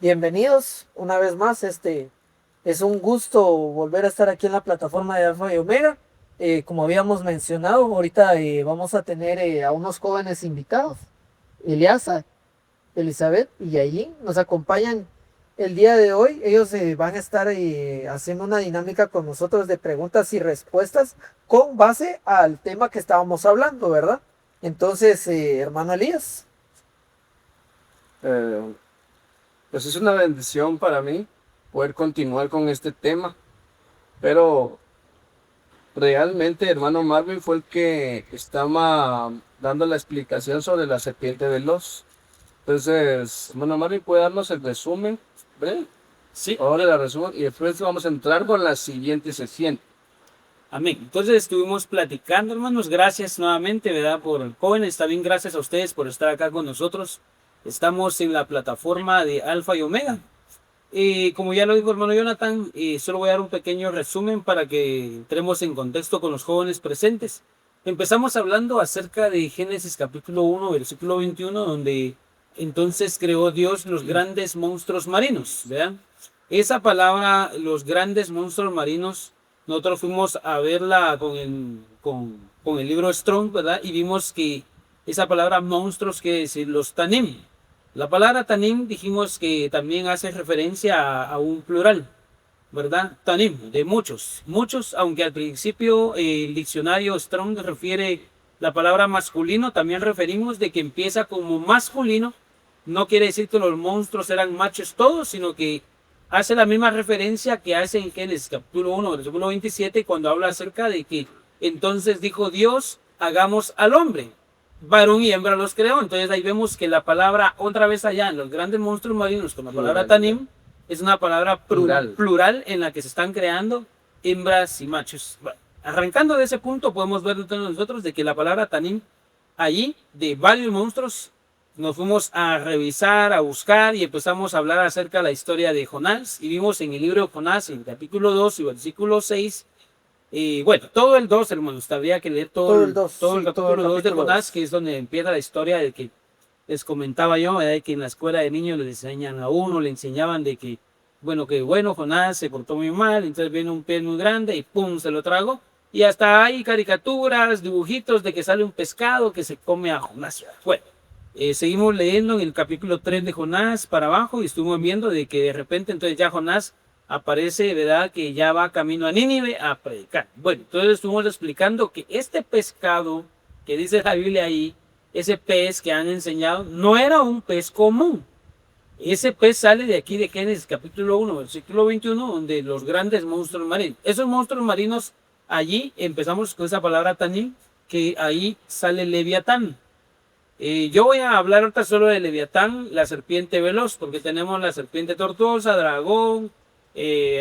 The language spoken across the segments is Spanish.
Bienvenidos una vez más. Es un gusto volver a estar aquí en la plataforma de Alfa y Omega. Como habíamos mencionado, ahorita vamos a tener a unos jóvenes invitados, Eliasa, Elizabeth y Yailin. Nos acompañan el día de hoy. Ellos van a estar haciendo una dinámica con nosotros de preguntas y respuestas con base al tema que estábamos hablando, ¿verdad? Entonces, hermano Elías. Eh, pues es una bendición para mí poder continuar con este tema, pero realmente hermano Marvin fue el que estaba dando la explicación sobre la serpiente veloz. Entonces, hermano Marvin, ¿puede darnos el resumen? ¿Ve? Sí, Ahora la resumen y después vamos a entrar con la siguiente sesión. amén. Entonces estuvimos platicando, hermanos. Gracias nuevamente, ¿verdad? Por jóvenes. También gracias a ustedes por estar acá con nosotros. Estamos en la plataforma de Alfa y Omega. Como ya lo dijo hermano Jonathan, solo voy a dar un pequeño resumen para que entremos en contexto con los jóvenes presentes. Empezamos hablando acerca de Génesis capítulo 1, versículo 21, donde entonces creó Dios los grandes monstruos marinos, ¿verdad? Esa palabra, los grandes monstruos marinos, nosotros fuimos a verla con el libro Strong, ¿verdad? Y vimos que esa palabra monstruos quiere decir los tanim. La palabra tanim dijimos que también hace referencia a un plural, ¿verdad? Tanim, de muchos, muchos, aunque al principio el diccionario Strong refiere la palabra masculino, también referimos de que empieza como masculino. No quiere decir que los monstruos eran machos todos, sino que hace la misma referencia que hace en Génesis capítulo 1, versículo 27, cuando habla acerca de que entonces dijo Dios, hagamos al hombre. Varón y hembra los creó. Entonces ahí vemos que la palabra, otra vez allá en los grandes monstruos marinos, con la palabra tanim, es una palabra plural en la que se están creando hembras y machos. Bueno, arrancando de ese punto, podemos ver nosotros de que la palabra tanim, allí, de varios monstruos, nos fuimos a revisar, a buscar y empezamos a hablar acerca de la historia de Jonás. Y vimos en el libro de Jonás, en capítulo 2 y versículo 6, bueno, todo el 2, hermanos, habría que leer Todo el 2, todo el sí, todo el capítulo 2 de capítulo Jonás, 2. que es donde empieza la historia de que les comentaba yo, ¿verdad? Que en la escuela de niños les enseñan a uno, le enseñaban de que, bueno, Jonás se portó muy mal, entonces viene un pez muy grande y pum, se lo tragó. Y hasta hay caricaturas, dibujitos de que sale un pescado que se come a Jonás. Bueno, seguimos leyendo en el capítulo 3 de Jonás para abajo y estuvimos viendo de que de repente entonces ya Jonás aparece, ¿verdad? Que ya va camino a Nínive a predicar. Bueno, entonces estuvimos explicando que este pescado que dice la Biblia ahí, ese pez que han enseñado, no era un pez común. Ese pez sale de aquí de Génesis capítulo 1, versículo 21, donde los grandes monstruos marinos. Esos monstruos marinos, allí empezamos con esa palabra tanim, que ahí sale Leviatán. Yo voy a hablar ahorita solo de Leviatán, la serpiente veloz, porque tenemos la serpiente tortuosa, dragón,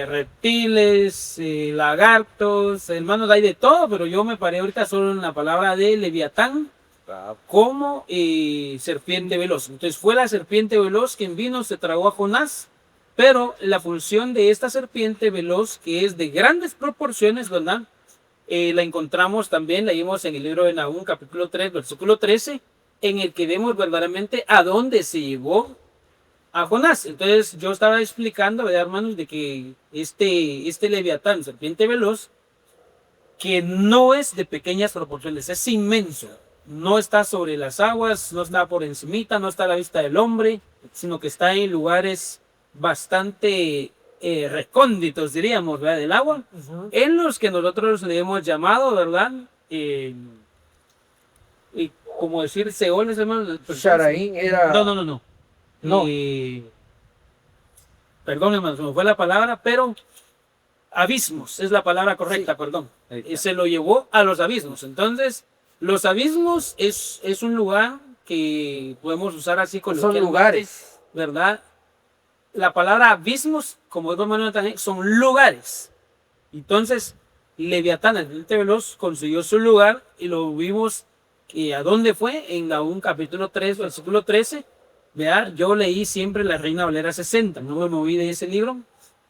reptiles, lagartos, hermanos, hay de todo, pero yo me paré ahorita solo en la palabra de Leviatán como serpiente veloz. Entonces fue la serpiente veloz quien vino, se tragó a Jonás, pero la función de esta serpiente veloz, que es de grandes proporciones, ¿verdad? La encontramos también, la vimos en el libro de Nahum, capítulo 3, versículo 13, en el que vemos verdaderamente a dónde se llevó a Jonás. Entonces yo estaba explicando, ¿verdad, hermanos? De que este Leviatán, serpiente veloz, que no es de pequeñas proporciones, es inmenso. No está sobre las aguas, no está por encimita, no está a la vista del hombre, sino que está en lugares bastante recónditos, diríamos, ¿verdad? Del agua, en los que nosotros le hemos llamado, ¿verdad? Y como decir Seol, hermano. Sharaín No, era. no, no, no. No, Perdón, hermano, se me fue la palabra, pero abismos es la palabra sí, correcta, perdón. Se lo llevó a los abismos. Entonces, los abismos es un lugar que podemos usar así son coloquialmente, lugares. ¿verdad? La palabra abismos, como dijo Manuel también, son lugares. Entonces, Leviatán, el ente veloz, consiguió su lugar y lo vimos. ¿Y a dónde fue? En Nahum capítulo 3, versículo 13. ¿Verdad? Yo leí siempre la Reina Valera 60, no me moví de ese libro.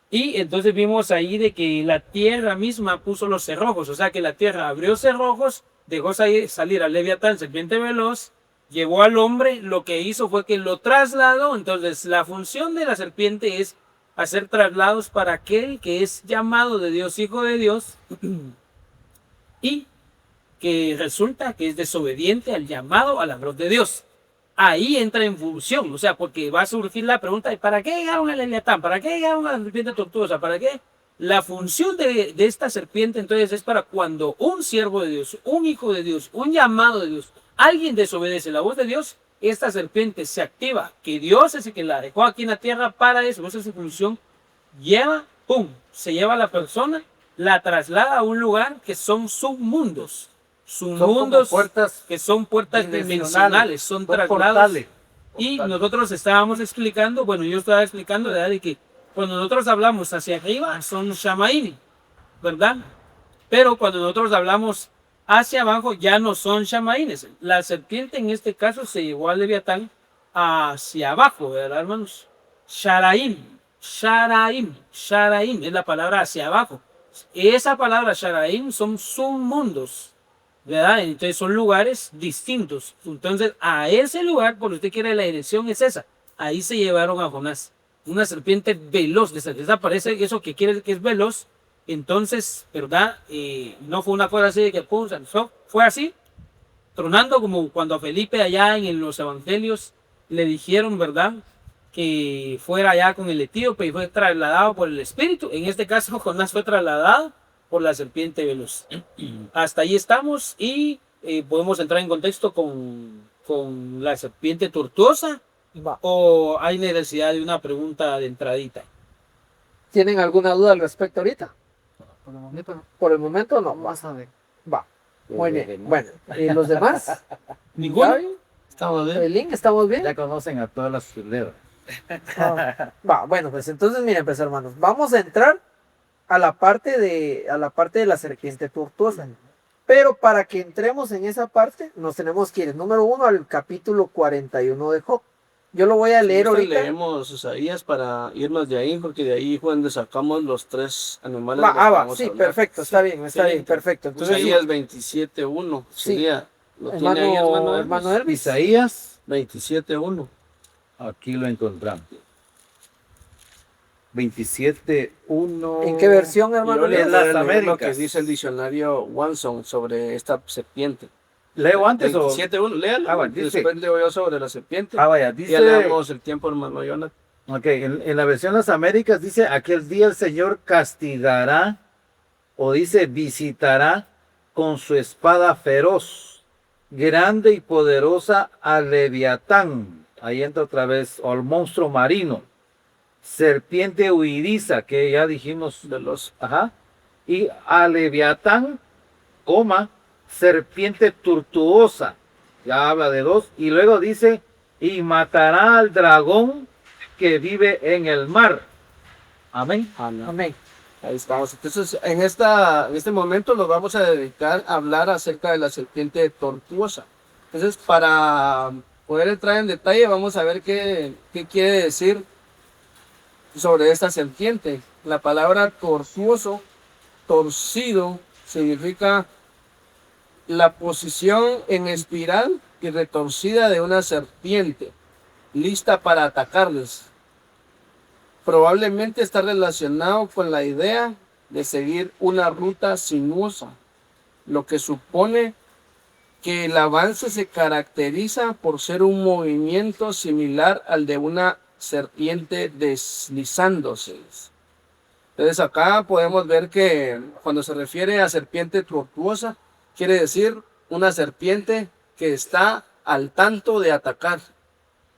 Y entonces vimos ahí de que la tierra misma puso los cerrojos, o sea que la tierra abrió cerrojos, dejó salir al Leviatán, serpiente veloz, llevó al hombre, lo que hizo fue que lo trasladó. Entonces, la función de la serpiente es hacer traslados para aquel que es llamado de Dios, hijo de Dios, y que resulta que es desobediente al llamado, a la voz de Dios. Ahí entra en función, o sea, porque va a surgir la pregunta, ¿para qué llegaron al Leviatán? ¿Para qué llegaron a la serpiente tortuosa? ¿Para qué? La función de esta serpiente entonces es para cuando un siervo de Dios, un hijo de Dios, un llamado de Dios, alguien desobedece la voz de Dios, esta serpiente se activa, que Dios es el que la dejó aquí en la tierra para eso, esa es su función, lleva, ¡pum!, se lleva a la persona, la traslada a un lugar que son submundos. Submundos que son puertas dimensionales, son traslados. Y nosotros estábamos explicando, bueno, yo estaba explicando, ¿verdad?, de que cuando nosotros hablamos hacia arriba son Shamaim, ¿verdad? Pero cuando nosotros hablamos hacia abajo ya no son Shamaines. La serpiente en este caso se llevó al Leviatán hacia abajo, ¿verdad, hermanos? Sharaim, Sharaim, Sharaim es la palabra hacia abajo. Esa palabra Sharaim son submundos, ¿verdad? Entonces son lugares distintos. Entonces a ese lugar, por usted quiere, la dirección es esa. Ahí se llevaron a Jonás. Una serpiente veloz, desaparece eso que quiere que es veloz. Entonces, ¿verdad? No fue una cosa así de que pum, fue así, tronando, como cuando a Felipe allá en los evangelios le dijeron, ¿verdad?, que fuera allá con el etíope y fue trasladado por el espíritu. En este caso, Jonás fue trasladado por la serpiente veloz. Hasta ahí estamos y podemos entrar en contexto con la serpiente tortuosa. ¿O hay necesidad de una pregunta de entradita? ¿Tienen alguna duda al respecto ahorita? Por el momento no. Vas a ver. Va. Muy bien. Bueno, ¿y los demás? ¿Ninguno? ¿Gaby? ¿Estamos bien? ¿Evelyn? ¿Estamos bien? Ya conocen a todas las fileras. Va, bueno, pues entonces miren, pues hermanos, vamos a entrar a la parte de la serpiente tortuosa. Pero para que entremos en esa parte, nos tenemos que ir, número 1, al capítulo 41 de Job. Yo lo voy a leer ahorita. Leemos Isaías para irnos de ahí, porque de ahí fue donde sacamos los 3 animales. Sí, perfecto, está bien, perfecto. Entonces, Isaías 27:1 sí. sería, ¿lo tiene ahí, hermano Elvis? Isaías 27:1. Aquí lo encontramos. 27:1. ¿En qué versión, hermano? En las lo que Américas. dice el diccionario Watson sobre esta serpiente. ¿Leo antes 27:1, léalo. bueno, dice, después leo yo sobre la serpiente. vaya, Ya le dice. damos el tiempo, hermano Jonathan. Ok, en la versión Las Américas dice: aquel día el Señor castigará, o dice visitará con su espada feroz, grande y poderosa al Leviatán. Ahí entra otra vez, o al monstruo marino, serpiente huidiza, que ya dijimos De los ajá, y a Leviatán, serpiente tortuosa, ya habla de 2, y luego dice, y matará al dragón que vive en el mar. Amén. Amén. Ahí estamos. Entonces, en este momento nos vamos a dedicar a hablar acerca de la serpiente tortuosa. Entonces, para poder entrar en detalle, vamos a ver qué quiere decir sobre esta serpiente. La palabra tortuoso, torcido, significa la posición en espiral y retorcida de una serpiente, lista para atacarles. Probablemente está relacionado con la idea de seguir una ruta sinuosa, lo que supone que el avance se caracteriza por ser un movimiento similar al de una serpiente deslizándose. Entonces acá podemos ver que cuando se refiere a serpiente tortuosa, quiere decir una serpiente que está al tanto de atacar.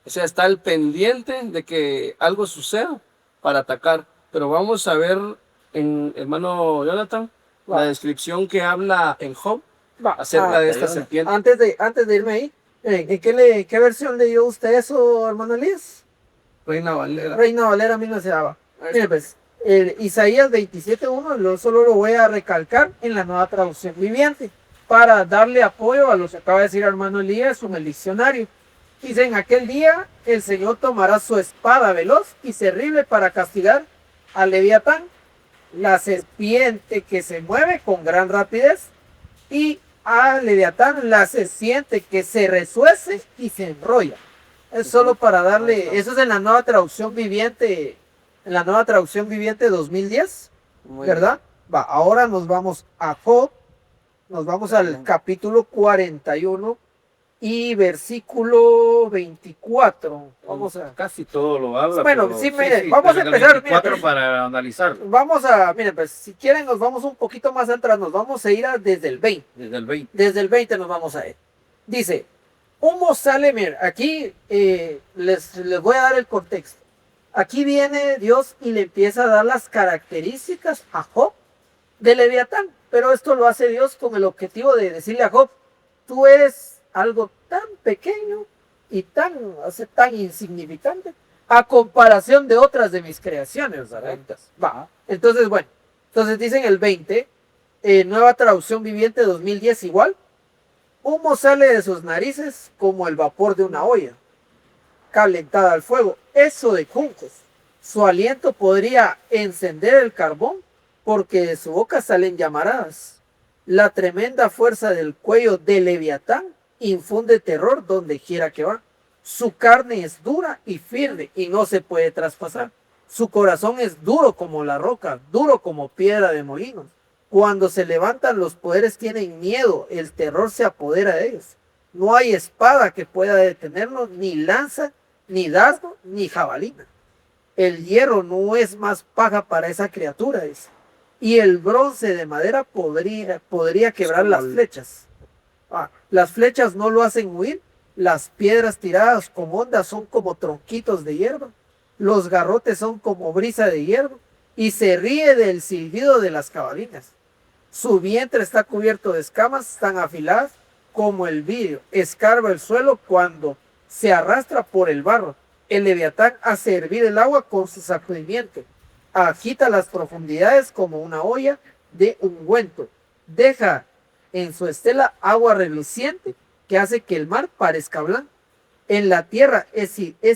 O sea, está al pendiente de que algo suceda para atacar. Pero vamos a ver, hermano Jonathan, la descripción que habla en Job acerca de esta serpiente. Antes de irme ahí, ¿en qué versión leyó usted eso, hermano Elías? Reina Valera. Reina Valera 1900. Mire, pues, Isaías 27:1, yo solo lo voy a recalcar en la nueva traducción viviente, para darle apoyo a lo que acaba de decir hermano Elías en el diccionario. Dice: en aquel día el Señor tomará su espada veloz y terrible para castigar al Leviatán, la serpiente que se mueve con gran rapidez, y a Leviatán la se siente que se resuece y se enrolla. Es solo para darle, eso es en la nueva traducción viviente, en la nueva traducción viviente 2010, Muy ¿verdad? Va, ahora nos vamos a Job, nos vamos al capítulo 41 y versículo 24. Vamos a, Casi todo lo habla. Bueno, pero sí, mire, vamos a desde el empezar, 24 mire. para analizar vamos a, miren, pues si quieren nos vamos un poquito más atrás, nos vamos a ir desde el 20. desde el 20. Desde el 20 nos vamos a ir. Dice, humo sale, mira, aquí les voy a dar el contexto. Aquí viene Dios y le empieza a dar las características a Job de Leviatán. Pero esto lo hace Dios con el objetivo de decirle a Job, tú eres algo tan pequeño y tan insignificante a comparación de otras de mis creaciones, ¿verdad? Va. Entonces, bueno, entonces dicen el 20, nueva traducción viviente 2010 igual. Humo sale de sus narices como el vapor de una olla calentada al fuego, eso de juncos. Su aliento podría encender el carbón porque de su boca salen llamaradas. La tremenda fuerza del cuello de Leviatán infunde terror donde quiera que va. Su carne es dura y firme y no se puede traspasar. Su corazón es duro como la roca, duro como piedra de molinos. Cuando se levantan los poderes tienen miedo, el terror se apodera de ellos. No hay espada que pueda detenerlos, ni lanza, ni dardo, ni jabalina. El hierro no es más paja para esa criatura, dice. Y el bronce de madera podría quebrar las flechas. Las flechas no lo hacen huir, las piedras tiradas con ondas son como tronquitos de hierba, los garrotes son como brisa de hierba, y se ríe del silbido de las cabalinas. Su vientre está cubierto de escamas tan afiladas como el vidrio, escarba el suelo cuando se arrastra por el barro. El Leviatán hace hervir el agua con su sacudimiento, agita las profundidades como una olla de ungüento, deja en su estela agua reluciente que hace que el mar parezca blanco. En la tierra es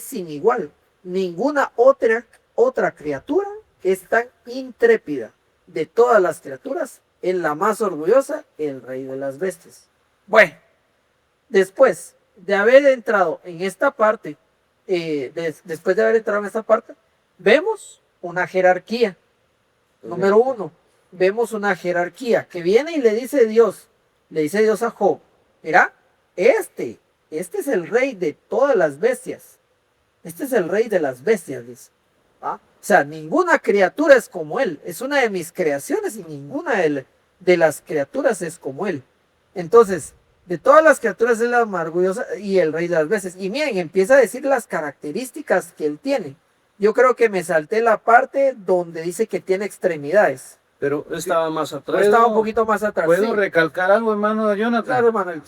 sin igual, ninguna otra criatura es tan intrépida. De todas las criaturas, es la más orgullosa, el rey de las bestias. Bueno, después de haber entrado en esta parte, vemos una jerarquía. Número 1, vemos una jerarquía que viene y le dice Dios a Job, mira, este es el rey de todas las bestias. Este es el rey de las bestias, dice. ¿Ah? O sea, ninguna criatura es como él. Es una de mis creaciones y ninguna de las criaturas es como él. Entonces, de todas las criaturas es la más orgullosa y el rey de las bestias. Y miren, empieza a decir las características que él tiene. Yo creo que me salté la parte donde dice que tiene extremidades. Pero Estaba más atrás. Estaba un poquito más atrás. ¿puedo Sí. recalcar algo, hermano Jonathan? Claro, hermano.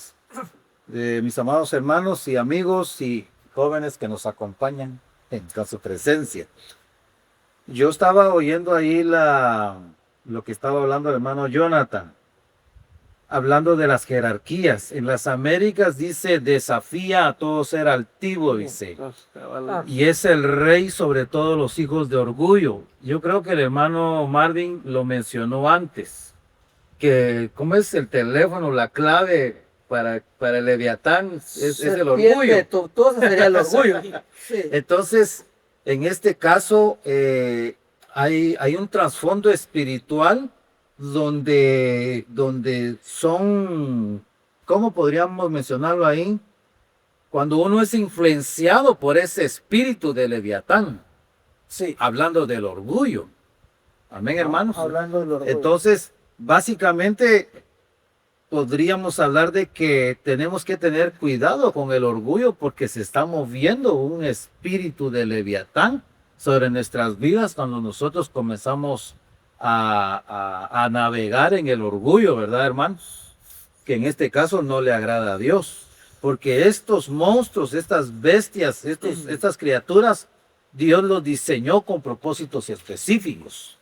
De mis amados hermanos y amigos y jóvenes que nos acompañan en su presencia. Yo estaba oyendo ahí lo que estaba hablando el hermano Jonathan, hablando de las jerarquías. En las Américas dice, desafía a todo ser altivo, dice. Y es el rey sobre todos los hijos de orgullo. Yo creo que el hermano Marvin lo mencionó antes, que ¿cómo es el teléfono, la clave para el Leviatán? Es el orgullo. Tortuosa sería el orgullo. Sí. Entonces, en este caso, hay un trasfondo espiritual donde son, ¿cómo podríamos mencionarlo ahí? Cuando uno es influenciado por ese espíritu de Leviatán, Sí. hablando del orgullo. Amén, hermanos. Hablando del orgullo. Entonces, básicamente, podríamos hablar de que tenemos que tener cuidado con el orgullo porque se está moviendo un espíritu de Leviatán sobre nuestras vidas cuando nosotros comenzamos a navegar en el orgullo, ¿verdad, hermanos? Que en este caso no le agrada a Dios, porque estos monstruos, estas bestias, estas criaturas, Dios los diseñó con propósitos específicos,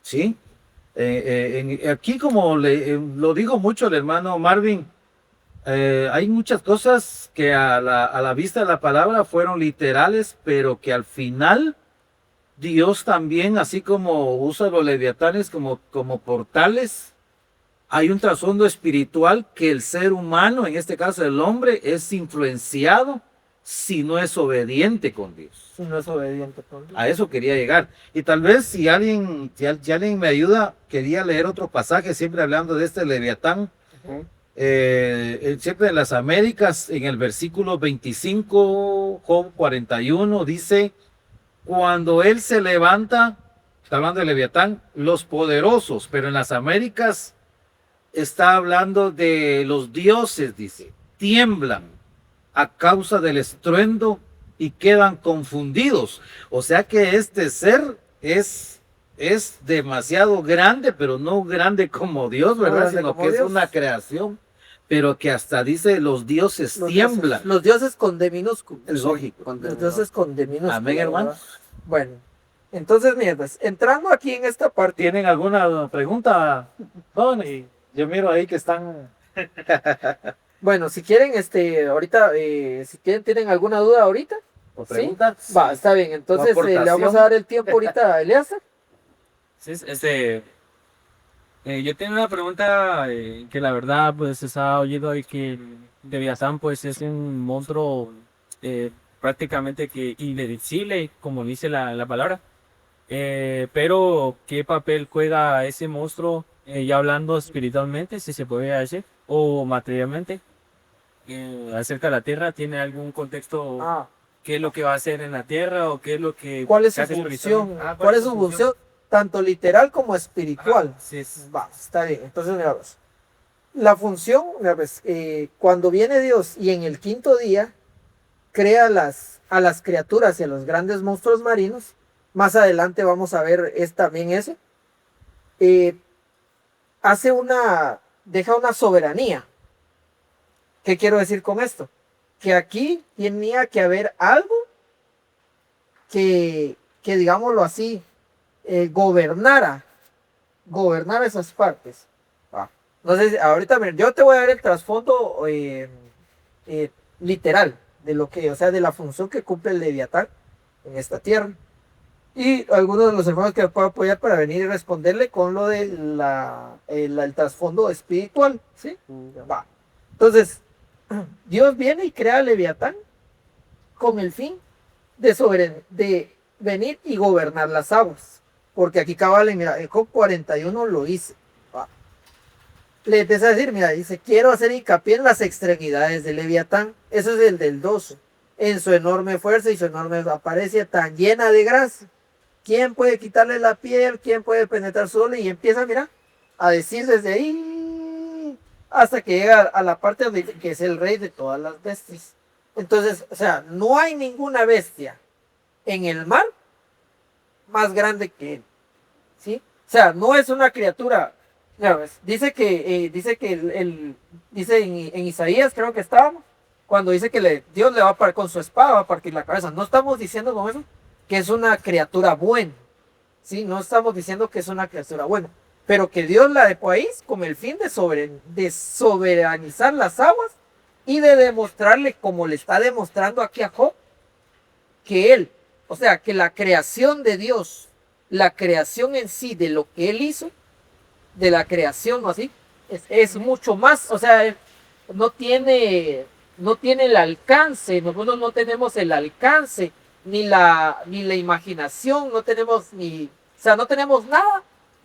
¿sí? Aquí, como lo digo mucho el hermano Marvin, hay muchas cosas que a la vista de la palabra fueron literales, pero que al final Dios también, así como usa los leviatanes como portales, hay un trasfondo espiritual que el ser humano, en este caso el hombre, es influenciado si no es obediente con Dios. Si no es obediente con Dios. A eso quería llegar. Y tal vez si alguien me ayuda, quería leer otro pasaje, siempre hablando de este Leviatán. Siempre en las Américas, en el versículo 25, Job 41, dice, cuando él se levanta, está hablando de Leviatán, los poderosos, pero en las Américas está hablando de los dioses, dice, tiemblan a causa del estruendo y quedan confundidos. O sea que este ser es demasiado grande, pero no grande como Dios, ¿verdad? grande Sino como que es Dios. una creación, pero que hasta dice los dioses tiemblan. Los dioses con D minúsculo. Es lógico. Los dioses con D minúsculo. Amén, hermano. ¿verdad? Bueno, entonces, mierdas, entrando aquí en esta parte. ¿Tienen alguna pregunta? Tony? Yo miro ahí que están... Bueno, si quieren, ahorita, si quieren, tienen alguna duda ahorita. ¿O ¿Sí? preguntas? Va, está bien. Entonces, le aportación. vamos a dar el tiempo ahorita a Eleazar. Sí, yo tengo una pregunta que la verdad pues estaba oyendo hoy que el Leviatán pues es un monstruo prácticamente que invencible, como dice la palabra. Pero ¿qué papel juega ese monstruo ya hablando espiritualmente, si se puede decir, o materialmente? Acerca de la Tierra, ¿tiene algún contexto? ¿Qué es lo que va a hacer en la Tierra o qué es lo que... ¿Cuál es su hace función? espiritualmente? ¿Cuál es su función? Tanto literal como espiritual. Sí, es- Va, está bien. Entonces, mira, pues, la función, mira, pues, cuando viene Dios y en el quinto día crea a las criaturas y a los grandes monstruos marinos, más adelante vamos a ver también eso, deja una soberanía. ¿Qué quiero decir con esto? Que aquí tenía que haber algo que digámoslo así, gobernara esas partes. Entonces, ahorita yo te voy a dar el trasfondo literal de lo que, o sea, de la función que cumple el Leviatán en esta tierra. Y algunos de los hermanos que me puedan apoyar para venir y responderle con lo de el trasfondo espiritual, ¿sí? Va. Entonces, Dios viene y crea al Leviatán con el fin de venir y gobernar las aguas. Porque aquí cabal en Job 41 lo hice. Le empieza a decir, mira, dice, quiero hacer hincapié en las extremidades del Leviatán. Eso es el del 12. En su enorme fuerza y su enorme apariencia tan llena de grasa. ¿Quién puede quitarle la piel? ¿Quién puede penetrar su doble? Y empieza, mira, a decir desde ahí hasta que llega a la parte donde dice que es el rey de todas las bestias. Entonces, o sea, no hay ninguna bestia en el mar más grande que él. ¿Sí? O sea, no es una criatura. Ya ves, dice que dice en Isaías, creo que estábamos, cuando dice que Dios le va a con su espada va a partir la cabeza. No estamos diciendo con eso que es una criatura buena. ¿Sí? No estamos diciendo que es una criatura buena. Pero que Dios la dejó ahí con el fin de soberanizar las aguas y de demostrarle, como le está demostrando aquí a Job, que él, o sea, que la creación de Dios, la creación en sí de lo que él hizo, de la creación, ¿no así? Es mucho más, o sea, no tiene el alcance, nosotros no tenemos el alcance, ni la imaginación, no tenemos no tenemos nada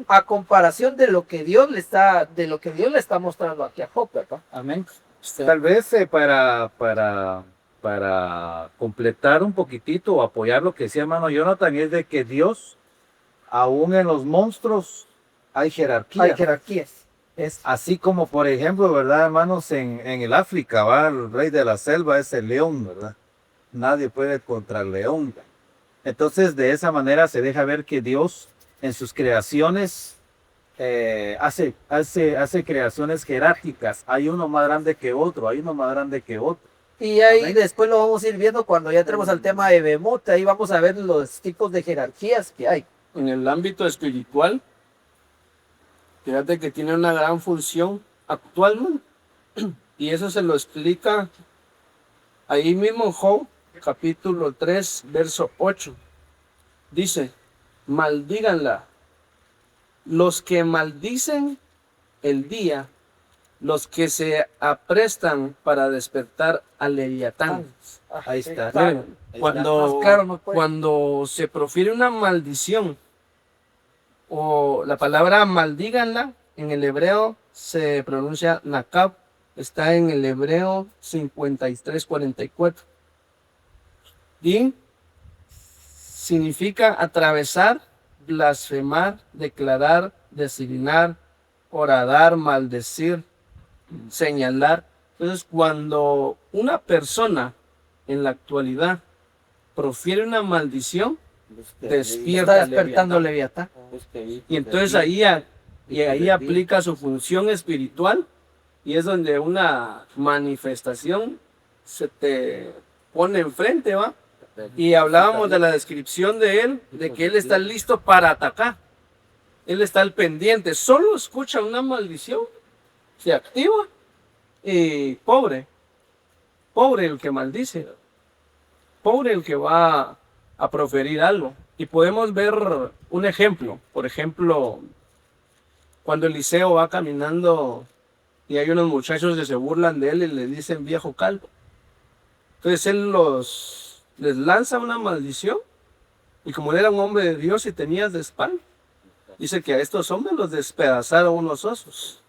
a comparación de lo que Dios le está mostrando aquí a Job, ¿verdad? Amén. Tal vez para completar un poquitito o apoyar lo que decía hermano Jonathan, es de que Dios, aún en los monstruos, hay jerarquía. Hay jerarquías. Así como, por ejemplo, ¿verdad, hermanos? En el África, ¿va? El rey de la selva es el león, ¿verdad? Nadie puede contra el león. Entonces, de esa manera se deja ver que Dios, en sus creaciones, hace creaciones jerárquicas. Hay uno más grande que otro, hay uno más grande que otro. Y ahí Amén. después lo vamos a ir viendo cuando ya entremos al tema de Behemoth, ahí vamos a ver los tipos de jerarquías que hay. En el ámbito espiritual, fíjate que tiene una gran función actualmente. Y eso se lo explica ahí mismo en Job, capítulo 3, verso 8. Dice, maldíganla. Los que maldicen el día los que se aprestan para despertar al Leviatán. Ahí está. Claro. Cuando, Más claro no puede. cuando se profiere una maldición, o la palabra maldíganla, en el hebreo se pronuncia nakab, está en el hebreo 53:44. Y significa atravesar, blasfemar, declarar, designar, horadar, maldecir, señalar. Entonces, cuando una persona en la actualidad profiere una maldición, despierta Está al despertando Leviatán. Leviatán. Y entonces ahí aplica su función espiritual, y es donde una manifestación se te pone enfrente, ¿va? Y hablábamos de la descripción de él, de que él está listo para atacar. Él está al pendiente, solo escucha una maldición, se activa y pobre el que maldice, pobre el que va a proferir algo. Y podemos ver un ejemplo, por ejemplo, cuando Eliseo va caminando y hay unos muchachos que se burlan de él y le dicen viejo calvo. Entonces él les lanza una maldición, y como él era un hombre de Dios y tenía de espalda, dice que a estos hombres los despedazaron unos osos.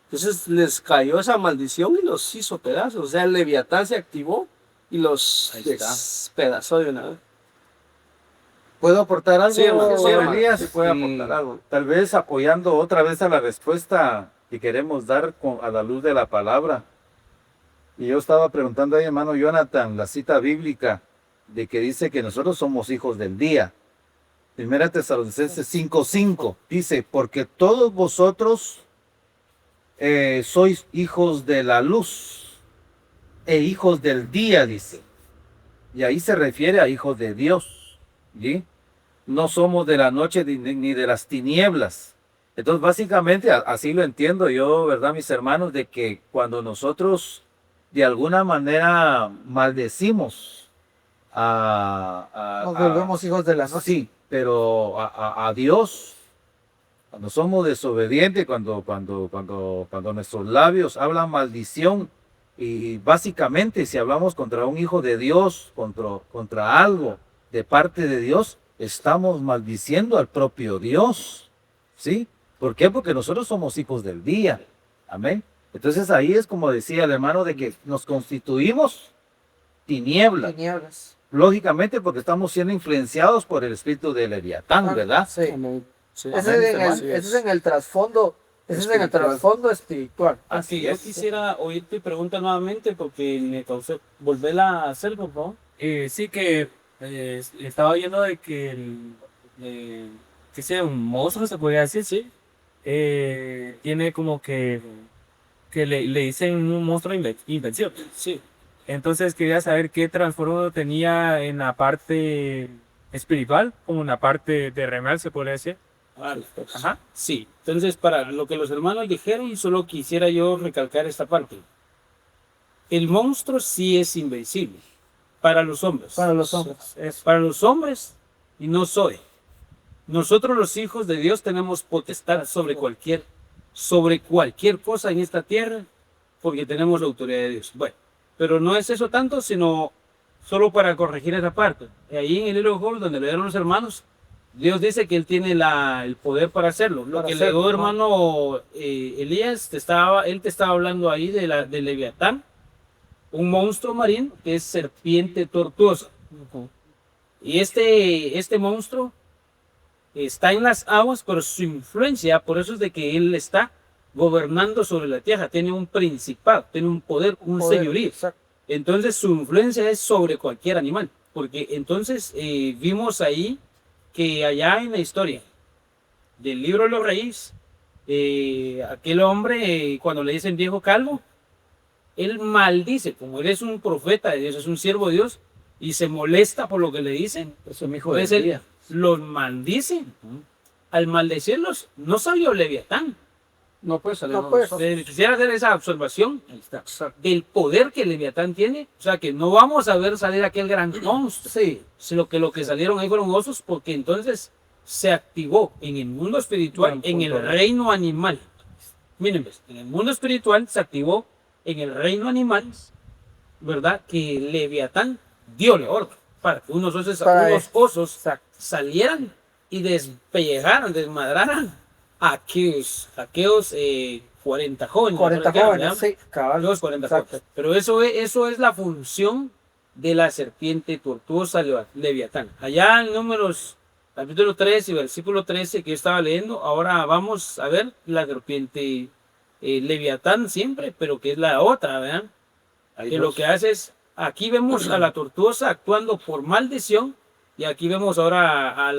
Entonces les cayó esa maldición y los hizo pedazos. O sea, el Leviatán se activó y los despedazó de una vez. ¿Puedo aportar algo, Sí, hermano, Elías? sí puede Y aportar algo. Tal vez apoyando otra vez a la respuesta que queremos dar a la luz de la palabra. Y yo estaba preguntando ahí, hermano Jonathan, la cita bíblica de que dice que nosotros somos hijos del día. Primera Tesalonicenses 5:5 dice, porque todos vosotros sois hijos de la luz e hijos del día, dice. Y ahí se refiere a hijos de Dios, ¿sí? No somos de la noche ni de las tinieblas. Entonces, básicamente, así lo entiendo yo, ¿verdad, mis hermanos? De que cuando nosotros de alguna manera maldecimos Nos volvemos hijos de la noche. sí, pero a Dios, cuando somos desobedientes, cuando nuestros labios hablan maldición, y básicamente si hablamos contra un hijo de Dios, contra algo de parte de Dios, estamos maldiciendo al propio Dios, ¿sí? ¿Por qué? Porque nosotros somos hijos del día, amén. Entonces ahí es como decía el hermano, de que nos constituimos tinieblas. Tinieblas. Lógicamente porque estamos siendo influenciados por el espíritu de Leviatán, ¿verdad? Sí. Sí. Ese es en el trasfondo. Ese es en el trasfondo espiritual. Así yo quisiera oír tu pregunta nuevamente porque me causó volverla a hacer, por favor. Sí que estaba oyendo de que que sea un monstruo, se podría decir, sí. Tiene como que le dicen un monstruo invencible. Sí. Entonces quería saber qué trasfondo tenía en la parte espiritual, como en la parte terrenal, se podría decir. Vale. Ajá. Sí. Entonces, para lo que los hermanos dijeron, solo quisiera yo recalcar esta parte. El monstruo sí es invencible para los hombres. Para los hombres. Para los hombres y no soy. Nosotros los hijos de Dios tenemos potestad sobre cualquier cosa en esta tierra, porque tenemos la autoridad de Dios. Bueno, pero no es eso tanto, sino solo para corregir esa parte. Ahí en el libro de Job, donde leyeron los hermanos, Dios dice que Él tiene el poder para hacerlo. Lo Para que hacerlo, leyó ¿no? hermano Elías, él te estaba hablando ahí del Leviatán, un monstruo marino que es serpiente tortuosa. Y este monstruo está en las aguas, pero su influencia, por eso es de que él está gobernando sobre la tierra, tiene un principado, tiene un poder, un señorío. Exacto. Entonces su influencia es sobre cualquier animal, porque entonces vimos ahí que allá en la historia del libro de los Reyes, aquel hombre, cuando le dicen viejo calvo, él maldice, como él es un profeta de Dios, es un siervo de Dios, y se molesta por lo que le dicen. Eso es mi hijo Entonces del él día. los maldice. Al maldecirlos, no salió Leviatán. No puede salir. No, pues. Quisiera hacer esa observación del poder que Leviatán tiene. O sea, que no vamos a ver salir aquel gran monstruo. Sí. Sino que lo que salieron ahí fueron osos, porque entonces se activó en el mundo espiritual, Buen en el punto. reino animal. Miren, pues, en el mundo espiritual se activó en el reino animal, ¿verdad? Que Leviatán dio la orden para que unos osos Exacto. salieran y despellejaran, desmadraran a aquellos 40 jóvenes. 40 ¿verdad? jóvenes, sí, cabal. Los 40 Exacto. jóvenes. Pero eso es la función de la serpiente tortuosa Leviatán. Allá en Números capítulo 3 y versículo 13 que yo estaba leyendo, ahora vamos a ver la serpiente Leviatán siempre, pero que es la otra, ¿verdad? Que lo que hace es, aquí vemos a la tortuosa actuando por maldición y aquí vemos ahora a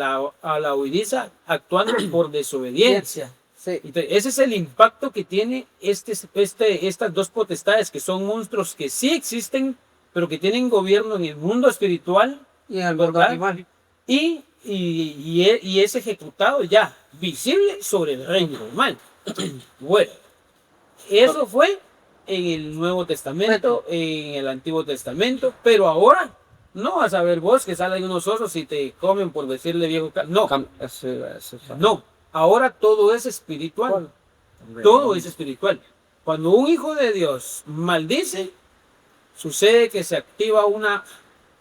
la huidiza actuando por desobediencia. Sí. Entonces, ese es el impacto que tiene estas dos potestades, que son monstruos que sí existen, pero que tienen gobierno en el mundo espiritual Y en el mundo ¿verdad? animal. y es ejecutado ya visible sobre el reino animal. Bueno, eso fue en el Nuevo Testamento, en el Antiguo Testamento, pero ahora no vas a ver vos que salen unos osos y te comen por decirle viejo. No, no, ahora todo es espiritual. Todo es espiritual. Cuando un hijo de Dios maldice, sucede que se activa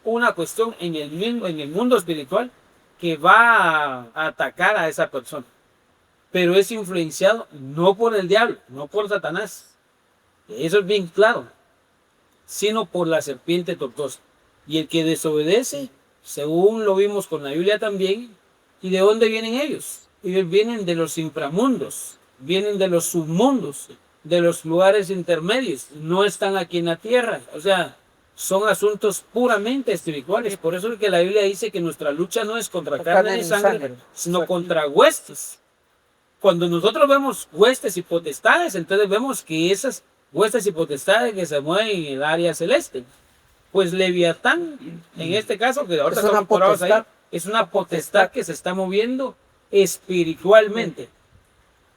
una cuestión en el mundo espiritual que va a atacar a esa persona. Pero es influenciado no por el diablo, no por Satanás. Eso es bien claro. Sino por la serpiente tortuosa. Y el que desobedece, según lo vimos con la Biblia también, ¿y de dónde vienen ellos? Ellos vienen de los inframundos, vienen de los submundos, de los lugares intermedios, no están aquí en la tierra. O sea, son asuntos puramente espirituales. Por eso es que la Biblia dice que nuestra lucha no es contra carne ni sangre, sino contra huestes. Cuando nosotros vemos huestes y potestades, entonces vemos que esas huestes y potestades que se mueven en el área celeste. Pues Leviatán, en este caso, que ahorita Es una estamos parados ahí, potestad. es una potestad que se está moviendo espiritualmente.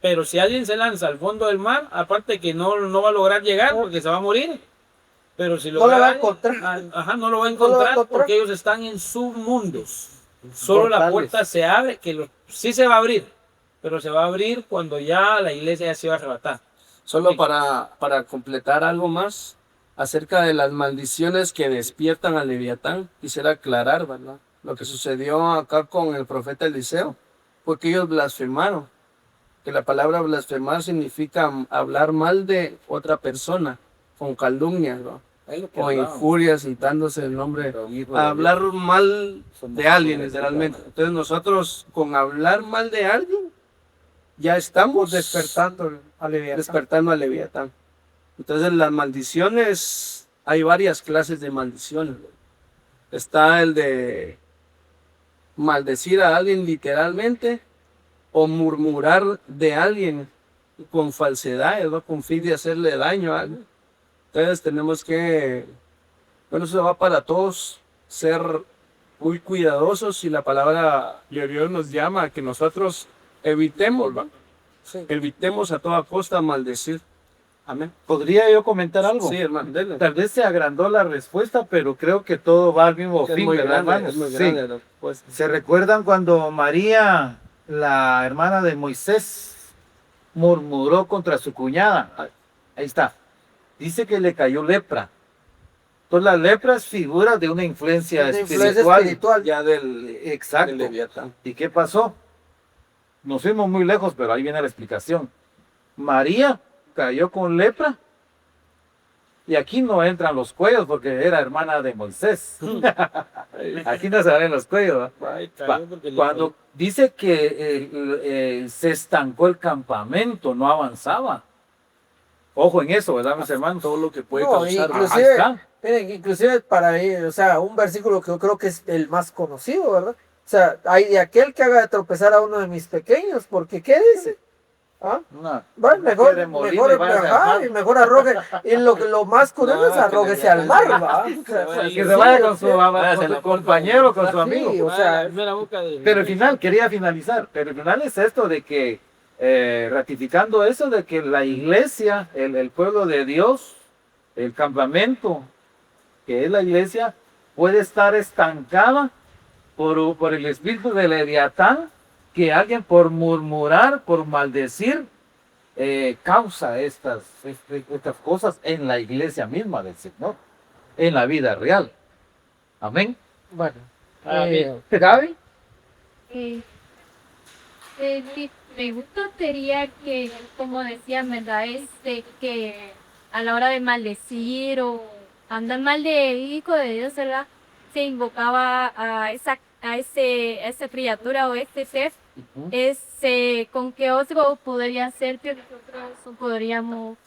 Pero si alguien se lanza al fondo del mar, aparte que no va a lograr llegar porque se va a morir. Pero si No lo va a logra- encontrar. Ajá, no lo va a No lo va a encontrar encontrar. porque ellos están en submundos. Solo la Portales. puerta se abre, sí se va a abrir, pero se va a abrir cuando ya la iglesia ya se va a arrebatar. Solo para completar algo más acerca de las maldiciones que despiertan al Leviatán, quisiera aclarar, ¿verdad? Lo que sucedió acá con el profeta Eliseo fue que ellos blasfemaron. Que la palabra blasfemar significa hablar mal de otra persona, con calumnias, ¿no? O injurias, citándose el nombre, hablar mal de alguien, literalmente. Entonces nosotros con hablar mal de alguien ya estamos Despertando al Leviatán. despertando al Leviatán. Entonces las maldiciones, hay varias clases de maldiciones. Está el de maldecir a alguien literalmente o murmurar de alguien con falsedades, ¿no? Con fin de hacerle daño a alguien. Entonces tenemos que, bueno, eso va para todos, ser muy cuidadosos y la palabra de Dios nos llama a que nosotros evitemos, ¿va? Sí. Evitemos a toda costa maldecir. Amén. ¿Podría yo comentar algo? Sí, hermano, dele. Tal vez se agrandó la respuesta, pero creo que todo va al mismo Es fin, muy ¿verdad, grande, hermanos? es muy Sí. grande, ¿no? Pues, ¿Se recuerdan cuando María, la hermana de Moisés, murmuró contra su cuñada? Ahí está. Dice que le cayó lepra. Entonces la lepra es figura de una influencia Una influencia espiritual. espiritual. ya del Exacto. Leviatán. ¿Y qué pasó? Nos fuimos muy lejos, pero ahí viene la explicación. María cayó con lepra. Y aquí no entran los cuellos porque era hermana de Moisés. Aquí no se ven los cuellos. ¿va? Ay, cayó porque le Cuando dice que se estancó el campamento, no avanzaba. Ojo en eso, ¿verdad, mis hermanos? Todo lo que puede No, causar. Ahí inclusive, está. miren, inclusive para mí, o sea, un versículo que yo creo que es el más conocido, ¿verdad? O sea, hay de aquel que haga tropezar a uno de mis pequeños, porque ¿qué dice? ¿Ah? No, Bueno, mejor, quiere morir mejor, y vaya al ajá, mar. y mejor arrogue. Y lo más curioso es No, que arróguese le al mar, vaya. ¿va? O sea, Que se vaya con su, Váyase con la su compañero, con su amigo. Sí, o Ah, sea, la primera boca de- Pero al final, quería finalizar, pero al final es esto de que, ratificando eso de que la iglesia, el pueblo de Dios, el campamento, que es la iglesia, puede estar estancada por el espíritu de Leviatán, que alguien por murmurar, por maldecir, causa estas cosas en la iglesia misma del Señor, en la vida real. Amén. Bueno, Amén. Gaby, Me gustaría que, como decía, ¿verdad? Que a la hora de maldecir o andar mal de hijo de Dios, ¿verdad? Se invocaba a esa criatura o ese ser. ¿Con qué otro podría ser que nosotros podríamos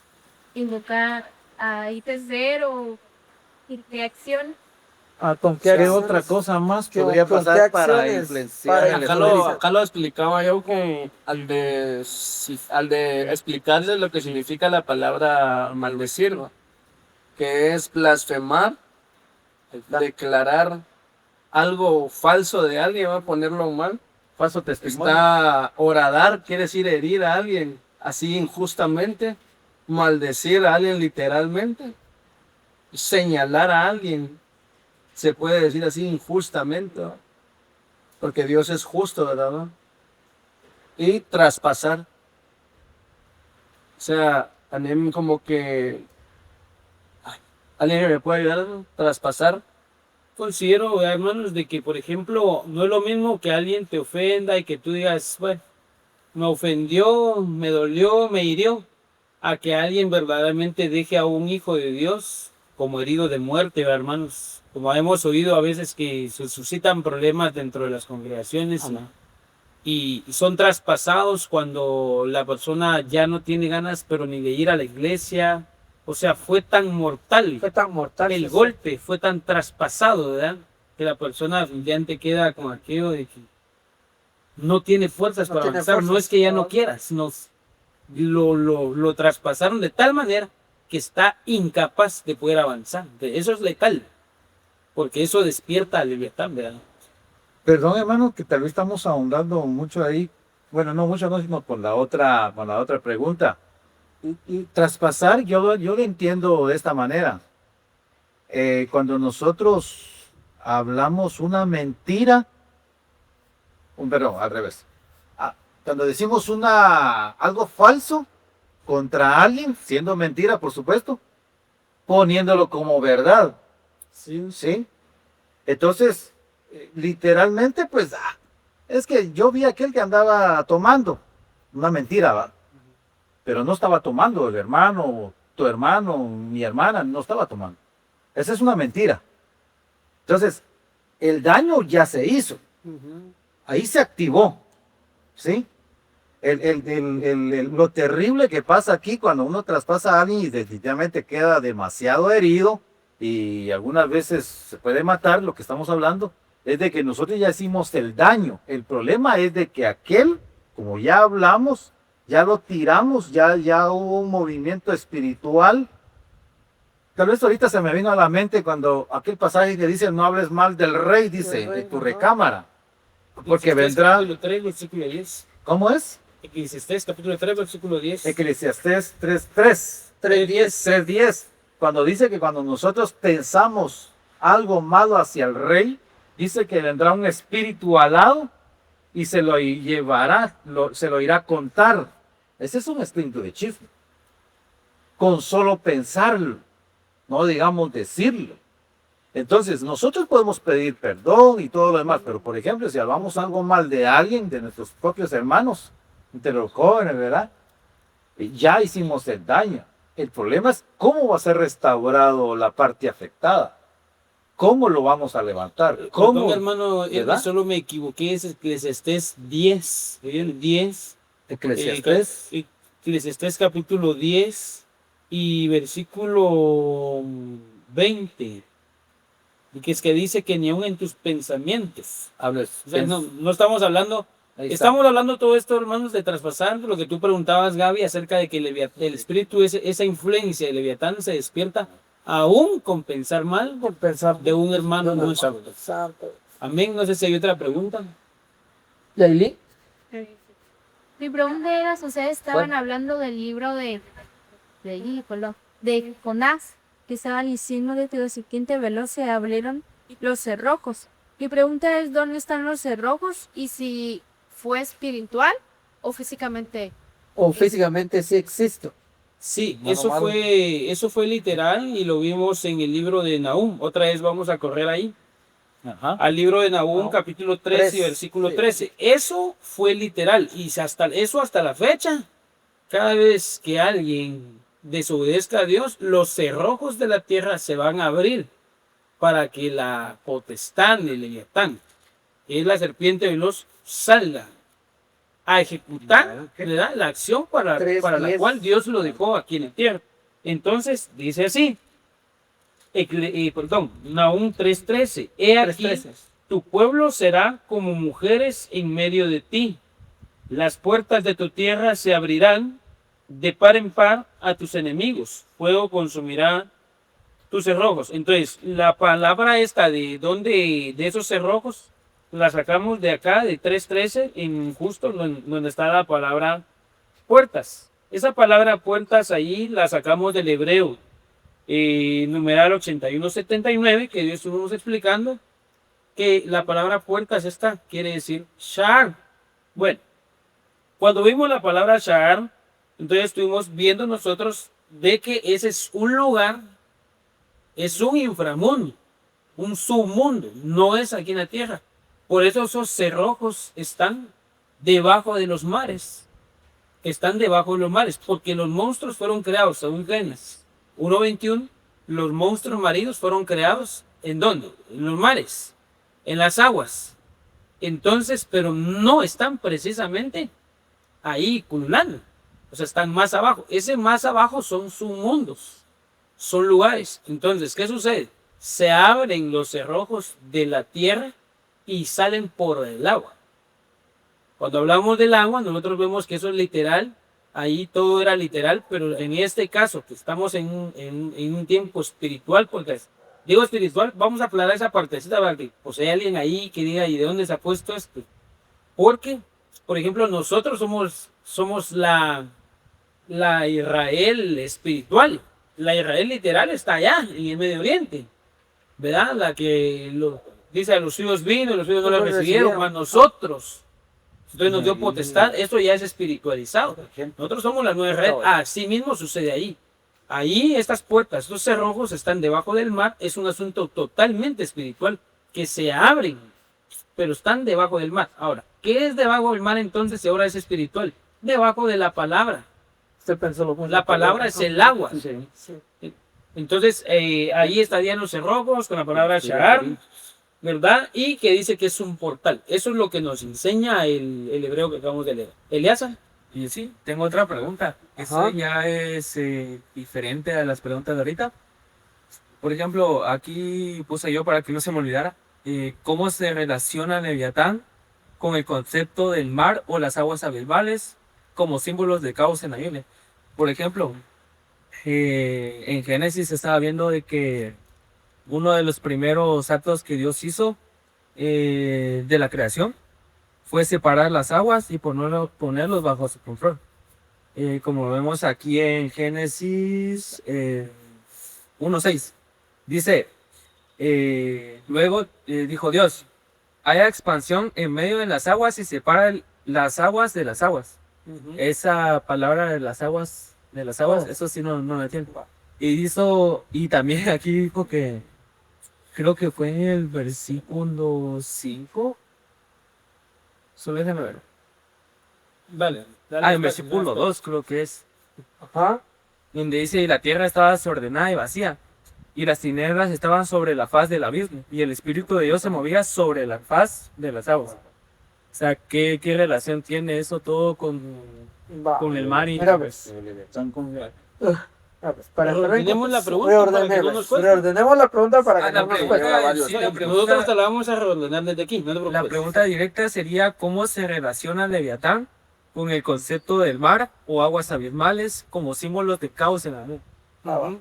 invocar a este ser o qué acción? ¿con qué ¿Qué acciones? otra cosa más ¿Con- podría con qué pasar para acciones influenciar para el Acá influenciar? lo, acá lo explicaba yo que al de explicarles lo que significa la palabra maldecir, ¿no? Que es blasfemar, declarar algo falso de alguien, va a ponerlo mal. falso testimonio? Está horadar, quiere decir herir a alguien así injustamente, maldecir a alguien literalmente, señalar a alguien, se puede decir así injustamente, ¿no? Porque Dios es justo, ¿verdad? ¿No? Y traspasar. O sea, también como que alguien me puede ayudar a traspasar. Considero, hermanos, de que, por ejemplo, no es lo mismo que alguien te ofenda y que tú digas, bueno, me ofendió, me dolió, me hirió, a que alguien verdaderamente deje a un hijo de Dios como herido de muerte, hermanos. Como hemos oído a veces que se suscitan problemas dentro de las congregaciones y son traspasados cuando la persona ya no tiene ganas, pero ni de ir a la iglesia. O sea, fue tan mortal Fue tan mortal. el que golpe, fue tan traspasado, ¿verdad? Que la persona ya te queda con aquello de que no tiene fuerzas No para tiene avanzar. No fuerzas, es que ya no cabal. quiera, sino lo traspasaron de tal manera que está incapaz de poder avanzar. Eso es letal, porque eso despierta a libertad, ¿verdad? Perdón, hermano, que tal vez estamos ahondando mucho ahí. Bueno, no mucho, no, sino con la otra pregunta. Y traspasar, yo lo entiendo de esta manera. Cuando nosotros hablamos una mentira, perdón, al revés. Cuando decimos algo falso contra alguien, siendo mentira, por supuesto, poniéndolo como verdad. ¿Sí? Entonces, literalmente, pues, es que yo vi a aquel que andaba tomando. Una mentira, ¿va? Pero no estaba tomando el hermano, tu hermano, mi hermana, no estaba tomando. Esa es una mentira. Entonces, el daño ya se hizo. Ahí se activó. ¿Sí? Lo terrible que pasa aquí cuando uno traspasa a alguien y definitivamente queda demasiado herido y algunas veces se puede matar, lo que estamos hablando es de que nosotros ya hicimos el daño. El problema es de que aquel, como ya hablamos, ya lo tiramos, ya hubo un movimiento espiritual. Tal vez ahorita se me vino a la mente cuando aquel pasaje que dice no hables mal del rey, dice, Del rey, de tu ajá. recámara. Porque Eclesiastés, vendrá, Capítulo 3, versículo 10. ¿cómo es? Eclesiastés, capítulo 3, versículo 10. Eclesiastés 3:3. 3:10. Cuando dice que cuando nosotros pensamos algo malo hacia el rey, dice que vendrá un espíritu alado y se lo llevará, se lo irá a contar. Ese es un espíritu de chisme. Con solo pensarlo, no digamos decirlo. Entonces, nosotros podemos pedir perdón y todo lo demás, pero por ejemplo, si hablamos algo mal de alguien, de nuestros propios hermanos, entre los jóvenes, ¿verdad? Ya hicimos el daño. El problema es cómo va a ser restaurado la parte afectada. ¿Cómo lo vamos a levantar? ¿Cómo? Perdón, hermano, ¿verdad? solo me equivoqué, es Eclesiastés 10. ¿Bien? 10. Eclesiastés. Eclesiastés capítulo 10 y versículo 20. Y que es que dice que ni aun en tus pensamientos. Hables. O sea, no estamos hablando. Ahí está. Estamos hablando todo esto, hermanos, de traspasar lo que tú preguntabas, Gaby, acerca de que el espíritu, esa influencia de Leviatán se despierta aún con pensar mal Por pensar de un hermano nuestro. Santo. Amén. No sé si hay otra pregunta. Yailin, Mi pregunta era, ustedes estaban Bueno. hablando del libro de Jonás, que estaban diciendo de que los serpientes veloz se abrieron los cerrojos. Mi pregunta es, ¿dónde están los cerrojos? Y si fue espiritual o físicamente o físicamente sí existo. Sí, Mano Marvin. eso fue literal y lo vimos en el libro de Nahum. Otra vez vamos a correr ahí. Ajá. Al libro de Nahum, Nahum capítulo 13 y 3, versículo sí. 13. Eso fue literal y hasta la fecha, cada vez que alguien desobedezca a Dios, los cerrojos de la tierra se van a abrir para que la potestad de Leviatán, que es la serpiente veloz, salga a ejecutar, ¿verdad?, la acción para la 3:10. cual Dios lo dejó aquí en la tierra. Entonces, dice así, Nahum 3:13, he aquí, 3:13. tu pueblo será como mujeres en medio de ti, las puertas de tu tierra se abrirán de par en par a tus enemigos, fuego consumirá tus cerrojos. Entonces, la palabra esta de esos cerrojos, la sacamos de acá, de 3:13, en justo donde está la palabra puertas. Esa palabra puertas ahí la sacamos del hebreo, numeral 8179, que hoy estuvimos explicando, que la palabra puertas esta quiere decir shar. Bueno, cuando vimos la palabra shar, entonces estuvimos viendo nosotros de que ese es un lugar, es un inframundo, un submundo, no es aquí en la tierra. Por eso esos cerrojos están debajo de los mares, porque los monstruos fueron creados, según Génesis 1:21, los monstruos marinos fueron creados, ¿en dónde? En los mares, en las aguas. Entonces, pero no están precisamente ahí pululando, o sea, están más abajo. Ese más abajo son submundos, son lugares. Entonces, ¿qué sucede? Se abren los cerrojos de la tierra y salen por el agua. Cuando hablamos del agua, nosotros vemos que eso es literal, ahí todo era literal, pero en este caso, que estamos en un tiempo espiritual, porque digo espiritual, vamos a aclarar esa partecita para que pues, hay alguien ahí que diga, ¿y de dónde se ha puesto esto? Porque, por ejemplo, nosotros somos la Israel espiritual. La Israel literal está allá, en el Medio Oriente, ¿verdad? La que dice a los suyos vino, y los suyos no lo recibieron, más nosotros. Entonces nos dio potestad, esto ya es espiritualizado. Nosotros somos la nueva Israel. Así mismo sucede ahí. Ahí estas puertas, estos cerrojos están debajo del mar, es un asunto totalmente espiritual, que se abren, pero están debajo del mar. Ahora, ¿qué es debajo del mar entonces si ahora es espiritual? Debajo de la palabra. Usted pensó lo mismo. La palabra es el agua. Sí. Entonces, ahí estarían los cerrojos con la palabra Shahar, ¿verdad? Y que dice que es un portal. Eso es lo que nos enseña el hebreo que acabamos de leer. Eliasa. Y sí, tengo otra pregunta. Eso Ajá. ya es diferente a las preguntas de ahorita. Por ejemplo, aquí puse yo para que no se me olvidara, cómo se relaciona Leviatán con el concepto del mar o las aguas abismales como símbolos de caos en la Biblia. Por ejemplo, en Génesis se estaba viendo de que uno de los primeros actos que Dios hizo de la creación fue separar las aguas y ponerlos bajo su control. Como vemos aquí en Génesis 1:6, dice, luego dijo Dios, haya expansión en medio de las aguas y separa las aguas de las aguas. Esa palabra de las aguas, eso sí no lo entiendo. Y también aquí dijo que, creo que fue en el versículo 5, solo déjame ver. Vale. En versículo 2 creo que es, Ajá. donde dice, y la tierra estaba desordenada y vacía, y las tinieblas estaban sobre la faz del abismo, y el Espíritu de Dios se movía sobre la faz de las aguas. O sea, ¿qué relación tiene eso todo con Va. el mar y Mira, pues. Para Reordenemos la pregunta para que no nos cueste. reordenemos la pregunta para que la no nos pregunta- cueste. sí, la pregunta- Nosotros te la vamos a reordenar desde aquí, no te La preocupes. pregunta directa sería cómo se relaciona Leviatán con el concepto del mar o aguas abismales como símbolos de caos en la nube. Ah, va.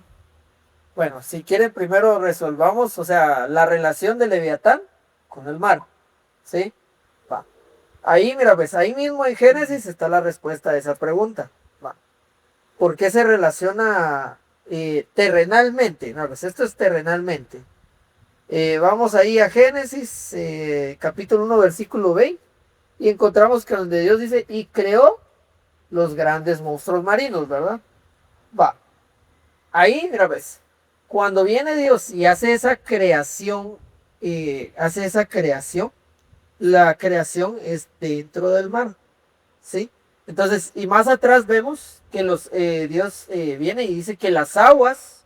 Bueno, si quieren primero resolvamos, o sea, la relación de Leviatán con el mar, ¿sí? Va. Ahí, mira, pues ahí mismo en Génesis está la respuesta a esa pregunta. Va. ¿Por qué se relaciona terrenalmente? No, pues esto es terrenalmente. Vamos ahí a Génesis, capítulo 1, versículo 20, y encontramos que donde Dios dice, y creó los grandes monstruos marinos, ¿verdad? Va. Ahí, mira, ves, cuando viene Dios y hace esa creación, la creación es dentro del mar, ¿sí? Entonces, y más atrás vemos que Dios viene y dice que las aguas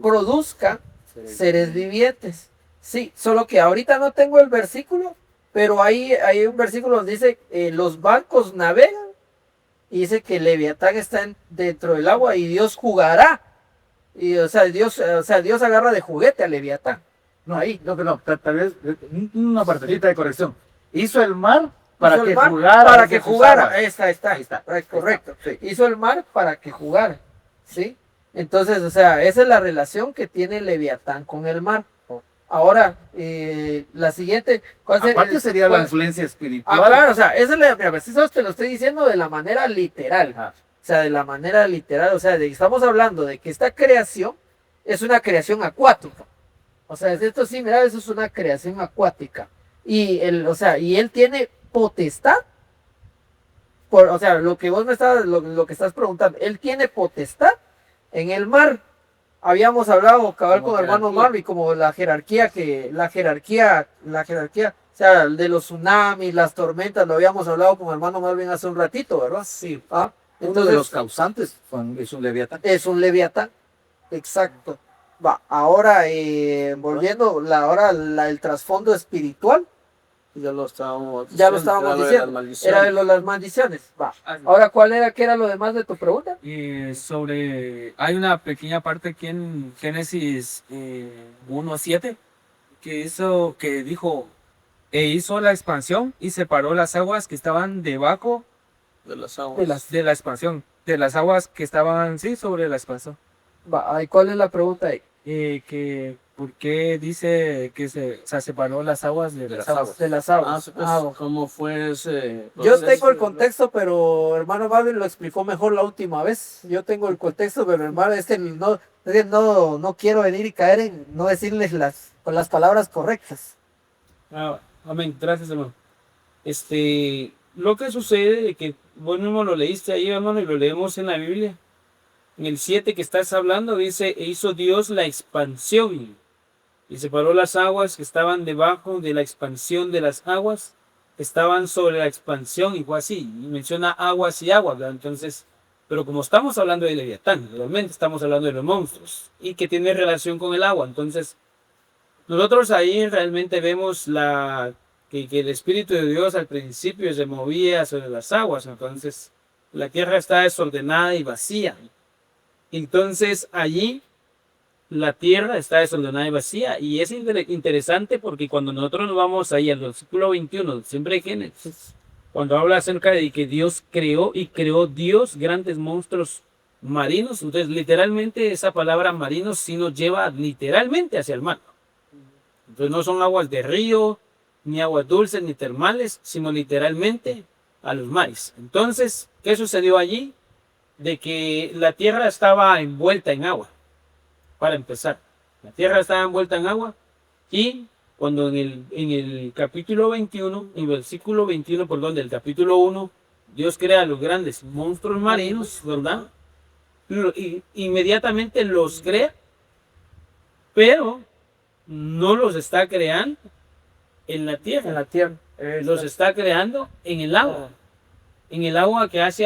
produzcan seres vivientes. Sí, solo que ahorita no tengo el versículo, pero hay un versículo donde dice, los barcos navegan, y dice que Leviatán está dentro del agua y Dios jugará. Y, Dios agarra de juguete a Leviatán. No, Ahí. tal vez una partecita de corrección. Hizo el mar para Hizo el que mar jugara. para desde que sus jugara. aguas. Ahí está. Correcto. Sí. Hizo el mar para que jugara. ¿Sí? Entonces, esa es la relación que tiene Leviatán con el mar. Ahora, la siguiente. Aparte sería la influencia espiritual. Claro, esa es mira, eso te lo estoy diciendo de la manera literal. Ajá. O sea, de la manera literal. O sea, estamos hablando de que esta creación es una creación acuática. O sea, esto sí, mira, eso es una creación acuática. Y él tiene potestad. Lo que vos me estás, lo que estás preguntando, él tiene potestad en el mar. Habíamos hablado cabal Como con hermano jerarquía. Marvin, como la jerarquía, o sea, de los tsunamis, las tormentas, lo habíamos hablado con hermano Marvin hace un ratito, ¿verdad? Sí. Ah, Uno entonces, de los causantes es un leviatán. es un leviatán, exacto. Va, ahora, volviendo, el trasfondo espiritual, Ya lo estábamos diciendo, era de las maldiciones. Va, ahora, ¿qué era lo demás de tu pregunta? Hay una pequeña parte aquí en Génesis 1:7 que dijo, hizo la expansión y separó las aguas que estaban debajo de las aguas. de la expansión, de las aguas que estaban, sí, sobre la expansión. Va, ¿y cuál es la pregunta ahí? Que ¿por qué dice que se separó las aguas de las aguas? De las Ah, aguas. sí, pues, Ah, ¿cómo fue ese yo proceso? tengo el contexto, pero hermano Marvin lo explicó mejor la última vez. Yo tengo el contexto, pero hermano, no quiero venir y caer en no decirles con las palabras correctas. Amén, gracias hermano. Lo que sucede, que vos mismo lo leíste ahí hermano y lo leemos en la Biblia. En el 7 que estás hablando dice, e hizo Dios la expansión y separó las aguas que estaban debajo de la expansión de las aguas, que estaban sobre la expansión y fue así, y menciona aguas y aguas, ¿verdad? Entonces, pero como estamos hablando de Leviatán, realmente estamos hablando de los monstruos y que tiene relación con el agua, entonces nosotros ahí realmente vemos que el Espíritu de Dios al principio se movía sobre las aguas, entonces la tierra está desordenada y vacía. Entonces allí la tierra está desordenada y vacía. Y es interesante porque cuando nosotros nos vamos ahí al versículo 21, siempre de Génesis, cuando habla acerca de que Dios creó y creó Dios grandes monstruos marinos, entonces literalmente esa palabra marinos sí nos lleva literalmente hacia el mar. Entonces no son aguas de río, ni aguas dulces, ni termales, sino literalmente a los mares. Entonces, ¿qué sucedió allí? De que la tierra estaba envuelta en agua, para empezar. La tierra estaba envuelta en agua y cuando en el capítulo 21, en versículo 21, perdón, del capítulo 1, Dios crea los grandes monstruos marinos, ¿verdad? Y inmediatamente los crea, pero no los está creando en la tierra. En la tierra. Los está creando en el agua. En el agua que hace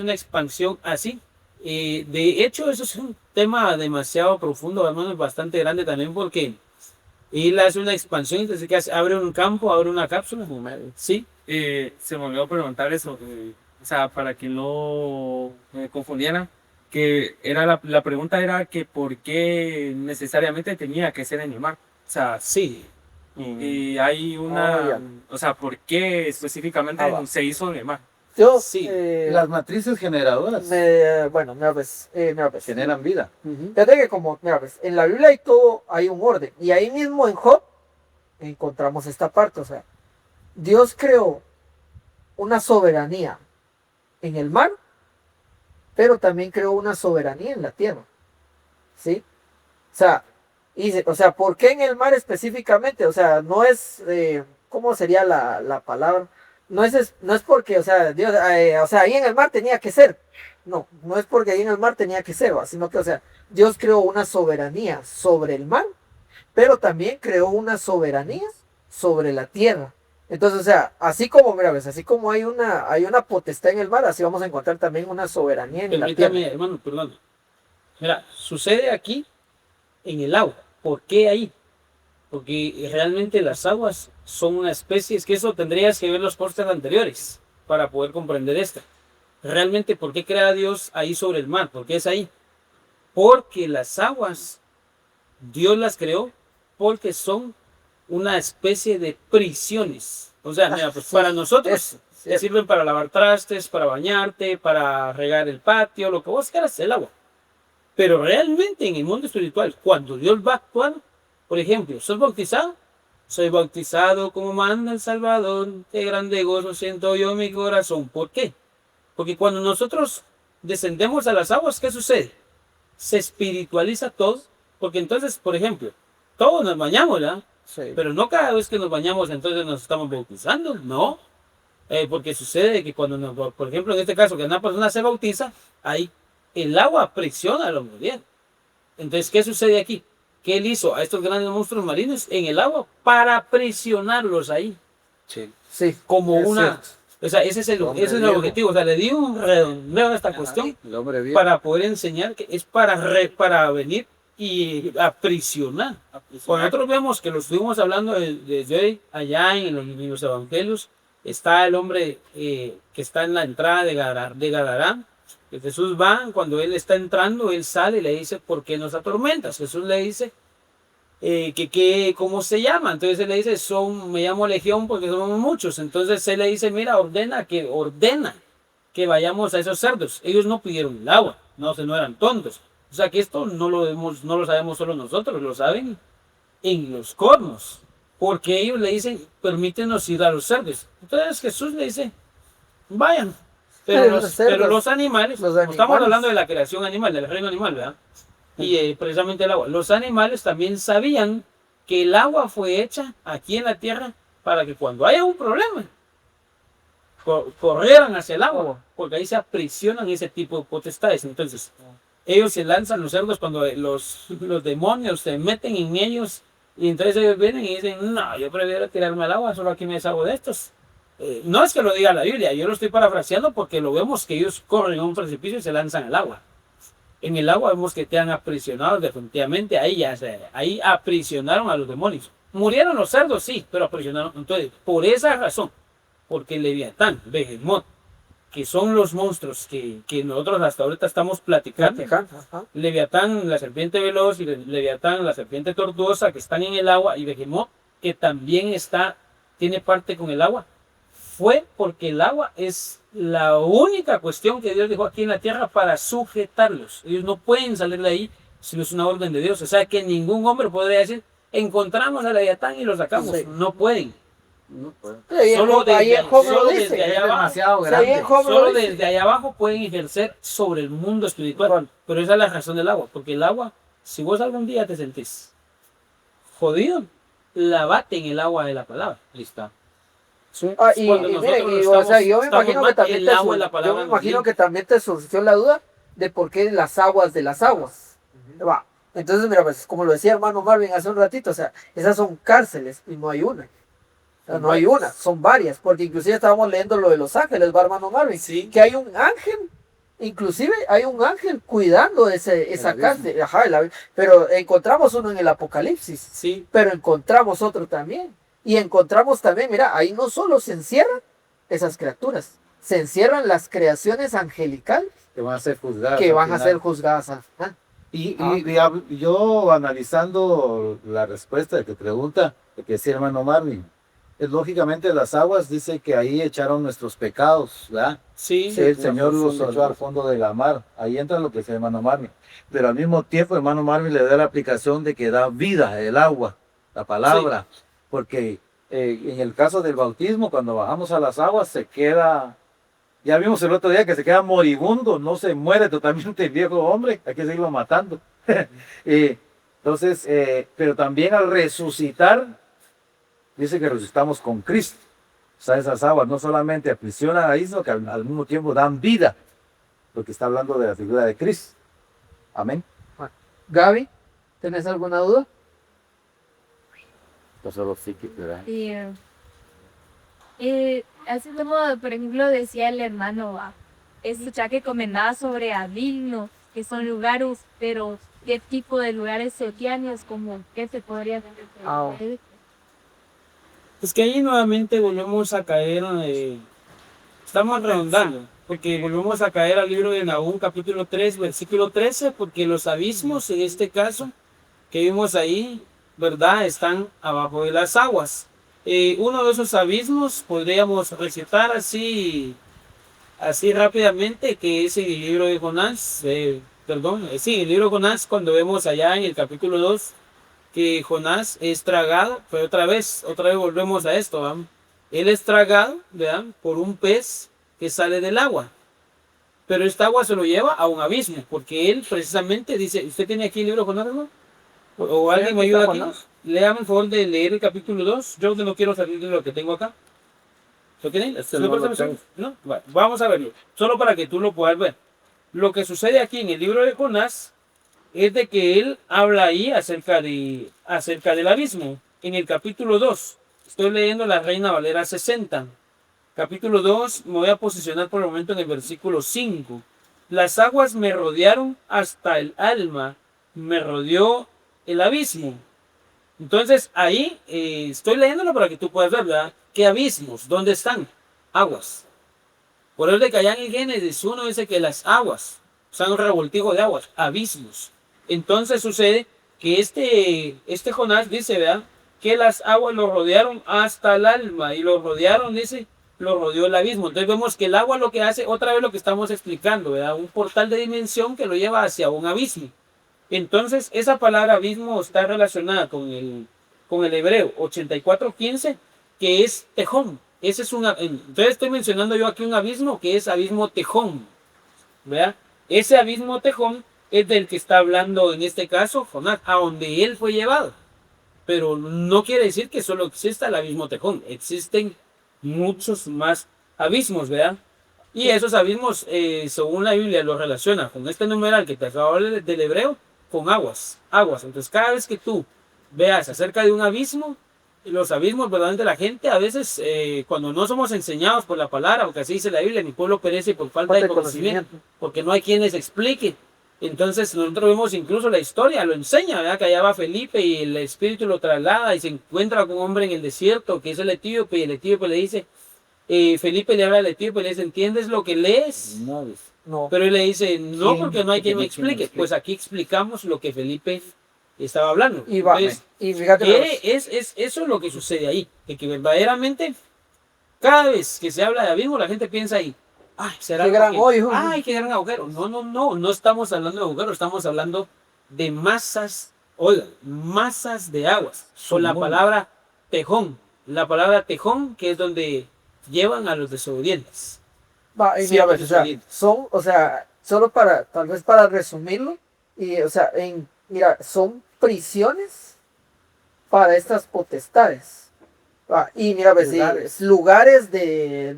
una expansión así. De hecho, eso es un tema demasiado profundo, hermano, bastante grande también, porque él hace una expansión, entonces que abre un campo, abre una cápsula. Sí. Se me olvidó preguntar eso, o sea, para que no me confundieran, que la pregunta era que por qué necesariamente tenía que ser en el mar. O sea, Sí. y hay o sea, ¿por qué específicamente se hizo en el mar? Yo, Sí. Las matrices generadoras mira, pues, generan vida. fíjate que mira, pues, en la Biblia hay un orden. Y ahí mismo en Job encontramos esta parte. O sea, Dios creó una soberanía en el mar, pero también creó una soberanía en la tierra. ¿Sí? O sea, ¿por qué en el mar específicamente? O sea, no es, ¿cómo sería la palabra? no es porque, o sea, Dios, o sea, ahí en el mar tenía que ser. No, no es porque ahí en el mar tenía que ser, ¿va? Sino que, o sea, Dios creó una soberanía sobre el mar, pero también creó una soberanía sobre la tierra. Entonces, o sea, así como, mira, ves, así como hay una potestad en el mar, así vamos a encontrar también una soberanía en la Permítame, tierra. hermano, perdón. Mira, sucede aquí en el agua. ¿Por qué ahí? Porque realmente las aguas son una especie, es que eso tendrías que ver los postes anteriores para poder comprender esto. Realmente, ¿por qué crea Dios ahí sobre el mar? ¿Por qué es ahí? Porque las aguas, Dios las creó porque son una especie de prisiones. O sea, mira, pues para nosotros sirven para lavar trastes, para bañarte, para regar el patio, lo que vos quieras, el agua. Pero realmente en el mundo espiritual, cuando Dios va a actuar, por ejemplo, ¿sos bautizado? Soy bautizado como manda el Salvador, qué grande gozo siento yo en mi corazón. ¿Por qué? Porque cuando nosotros descendemos a las aguas, ¿qué sucede? Se espiritualiza todo, porque entonces, por ejemplo, todos nos bañamos, ¿verdad? Sí. Pero no cada vez que nos bañamos entonces nos estamos bautizando, no. Porque sucede que cuando, por ejemplo, en este caso, que una persona se bautiza, ahí el agua presiona a los murientes. Entonces, ¿qué sucede aquí? Que él hizo a estos grandes monstruos marinos en el agua para presionarlos ahí, Sí. Sí, como es una... cierto. O sea, ese es el objetivo. O sea, le di un redondeo a esta cuestión El hombre viejo. para poder enseñar que es para venir y aprisionar. Cuando nosotros vemos que lo estuvimos hablando desde hoy, allá en los evangelios, está el hombre que está en la entrada de Gadarán. Que Jesús va, cuando él está entrando, él sale y le dice, ¿por qué nos atormentas? Jesús le dice, ¿cómo se llama? Entonces él le dice, me llamo Legión porque somos muchos. Entonces él le dice, mira, ordena que vayamos a esos cerdos. Ellos no pidieron el agua, no eran tontos. O sea que esto no lo sabemos solo nosotros, lo saben en los cornos. Porque ellos le dicen, permítenos ir a los cerdos. Entonces Jesús le dice, vayan. Pero los animales, estamos hablando de la creación animal, del reino animal, ¿verdad? Y precisamente el agua. Los animales también sabían que el agua fue hecha aquí en la tierra para que cuando haya un problema, corrieran hacia el agua, porque ahí se aprisionan ese tipo de potestades. Entonces, ellos se lanzan los cerdos cuando los demonios se meten en ellos, y entonces ellos vienen y dicen, no, yo prefiero tirarme al agua, solo aquí me deshago de estos. No es que lo diga la Biblia, yo lo estoy parafraseando porque lo vemos que ellos corren a un precipicio y se lanzan al agua. En el agua vemos que te han aprisionado definitivamente, ahí aprisionaron a los demonios. Murieron los cerdos, sí, pero aprisionaron. Entonces, por esa razón, porque Leviatán, Behemoth, que son los monstruos que nosotros hasta ahorita estamos platicando, Ajá. Leviatán, la serpiente veloz, y Leviatán, la serpiente tortuosa, que están en el agua, y Behemoth, que también tiene parte con el agua, fue porque el agua es la única cuestión que Dios dejó aquí en la tierra para sujetarlos. Ellos no pueden salir de ahí si no es una orden de Dios. O sea que ningún hombre podría decir, encontramos a Leviatán y lo sacamos. Sí. No pueden. No puede. Solo desde allá abajo. demasiado Sí, ahí en grande. Job lo Solo dice. desde allá abajo pueden ejercer sobre el mundo espiritual. Pero esa es la razón del agua. Porque el agua, si vos algún día te sentís jodido, lavate en el agua de la palabra. Listo. Y Cuando miren, nosotros o sea, yo me estamos imagino mal, que también el agua es la yo palabra me nos imagino limpia. que también te surgió la duda de por qué las aguas de las aguas. Va. Entonces, mira, pues como lo decía hermano Marvin hace un ratito, o sea, esas son cárceles y no hay una. O sea, no hay una, son varias, porque inclusive estábamos leyendo lo de los ángeles, va hermano Marvin, Sí. que hay un ángel, inclusive hay un ángel cuidando esa cárcel, ajá, pero encontramos uno en el Apocalipsis, Sí. pero encontramos otro también. Y encontramos también, mira, ahí no solo se encierran esas criaturas, se encierran las creaciones angelicales Que van a ser juzgadas. que al van a final. ser juzgadas al final. Y yo analizando la respuesta de tu pregunta, de que decía hermano Marvin, es lógicamente las aguas dice que ahí echaron nuestros pecados, ¿verdad? Sí. El Señor los echó al fondo de la mar. Ahí entra lo que dice hermano Marvin. Pero al mismo tiempo hermano Marvin le da la aplicación de que da vida el agua, la palabra. Porque en el caso del bautismo, cuando bajamos a las aguas, se queda, ya vimos el otro día que se queda moribundo, no se muere totalmente el viejo hombre, hay que seguirlo matando. Entonces, pero también al resucitar, dice que resucitamos con Cristo. O sea, esas aguas no solamente aprisionan ahí, sino que al mismo tiempo dan vida, porque está hablando de la figura de Cristo. Amén. Gaby, ¿tenés alguna duda? Y, así como, por ejemplo, decía el hermano, escuchar que comentaba sobre abismos, que son lugares, pero ¿qué tipo de lugares subterráneos, como qué se podría hacer? Es que ahí nuevamente volvemos a caer, estamos redundando, porque volvemos a caer al libro de Nahum, capítulo 3, versículo 13, porque los abismos, en este caso, que vimos ahí, ¿verdad? Están abajo de las aguas. Uno de esos abismos podríamos recitar así rápidamente, que es en el libro de Jonás, sí, el libro de Jonás, cuando vemos allá en el capítulo 2, que Jonás es tragado, pero otra vez volvemos a esto, ¿verdad? Él es tragado, ¿verdad? Por un pez que sale del agua, pero esta agua se lo lleva a un abismo, porque él precisamente dice, ¿usted tiene aquí el libro de Jonás, hermano? ¿O alguien me ayuda aquí? Léame el favor de leer el capítulo 2, yo no quiero salir de lo que tengo acá. ¿Lo tienen? ¿No? Bueno, vamos a verlo, solo para que tú lo puedas ver. Lo que sucede aquí en el libro de Jonás es de que él habla ahí acerca del abismo. En el capítulo 2, estoy leyendo la Reina Valera 60. Capítulo 2, me voy a posicionar por el momento en el versículo 5. Las aguas me rodearon hasta el alma, me rodeó el abismo. Entonces ahí estoy leyéndolo para que tú puedas ver, ¿verdad? ¿Qué abismos? ¿Dónde están? Aguas. Por eso de que allá en el Génesis 1 dice que las aguas son un revoltijo de aguas, abismos. Entonces sucede que este Jonás dice, ¿verdad? Que las aguas lo rodearon hasta el alma, y lo rodearon, dice, lo rodeó el abismo. Entonces vemos que el agua lo que hace, otra vez lo que estamos explicando, ¿verdad? Un portal de dimensión que lo lleva hacia un abismo. Entonces esa palabra abismo está relacionada con el hebreo 84:15, que es tejón. Entonces estoy mencionando yo aquí un abismo que es abismo tejón, ¿verdad? Ese abismo tejón es del que está hablando en este caso Jonás, a donde él fue llevado. Pero no quiere decir que solo exista el abismo tejón, existen muchos más abismos, ¿verdad? Y esos abismos, según la Biblia, los relaciona con este numeral que te acabo de hablar del hebreo, con aguas. Entonces cada vez que tú veas acerca de un abismo, los abismos, verdaderamente la gente a veces, cuando no somos enseñados por la palabra, porque así dice la Biblia, mi pueblo perece por falta de conocimiento, porque no hay quienes expliquen. Entonces nosotros vemos incluso la historia, lo enseña, ¿verdad? Que allá va Felipe y el Espíritu lo traslada y se encuentra con un hombre en el desierto que es el etíope, y el etíope le dice, Felipe le habla al etíope y le dice, ¿entiendes lo que lees? No. Pero él le dice, no, porque no hay quien me explique. Pues aquí explicamos lo que Felipe estaba hablando. Entonces, y fíjate, eso es lo que sucede ahí, de que verdaderamente cada vez que se habla de abismo la gente piensa ahí, ay, será qué gran hoyo. ay, qué gran agujero. No estamos hablando de agujero, estamos hablando de masas, oigan, masas de aguas, con la palabra tejón, que es donde llevan a los desobedientes. Y mira, pues, solo tal vez para resumirlo, y mira, son prisiones para estas potestades. Y mira, pues, lugares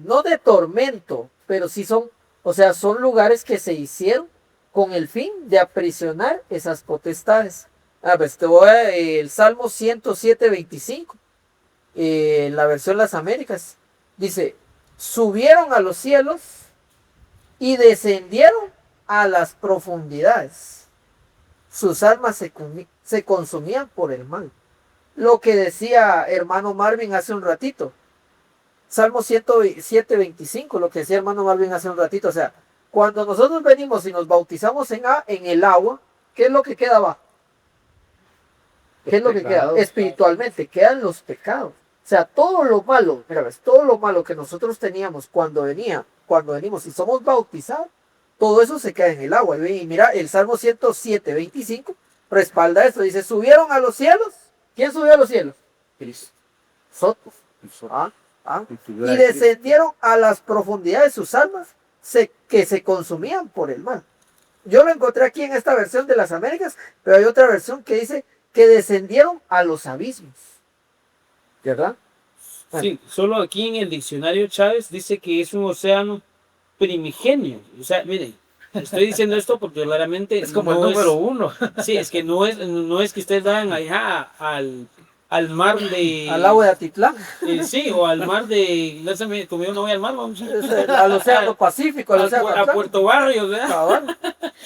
no de tormento, pero sí son lugares que se hicieron con el fin de aprisionar esas potestades. Pues el Salmo 107:25, en la versión Las Américas, dice, subieron a los cielos y descendieron a las profundidades. Sus almas se consumían por el mal. Lo que decía hermano Marvin hace un ratito. Salmo 107:25, lo que decía hermano Marvin hace un ratito. O sea, cuando nosotros venimos y nos bautizamos en el agua, ¿qué es lo que queda abajo? ¿Qué es lo que queda? Espiritualmente, quedan los pecados. O sea, todo lo malo, mira, ves, todo lo malo que nosotros teníamos cuando venimos y somos bautizados, todo eso se queda en el agua. Y mira, el Salmo 107:25 respalda esto. Dice, subieron a los cielos. ¿Quién subió a los cielos? Cristo. Nosotros. Y descendieron a las profundidades de sus almas que se consumían por el mal. Yo lo encontré aquí en esta versión de las Américas, pero hay otra versión que dice que descendieron a los abismos. ¿Verdad? Sí, solo aquí en el diccionario Chávez dice que es un océano primigenio. O sea, miren, estoy diciendo esto porque claramente Es como el no número uno. sí, es que no es que ustedes vayan allá al mar de... Al agua de Atitlán, sí, o al mar de... No sé, como yo no voy al mar, vamos al Océano Pacífico, al Océano a Atlántico. Puerto Barrios, ¿verdad? Cabal,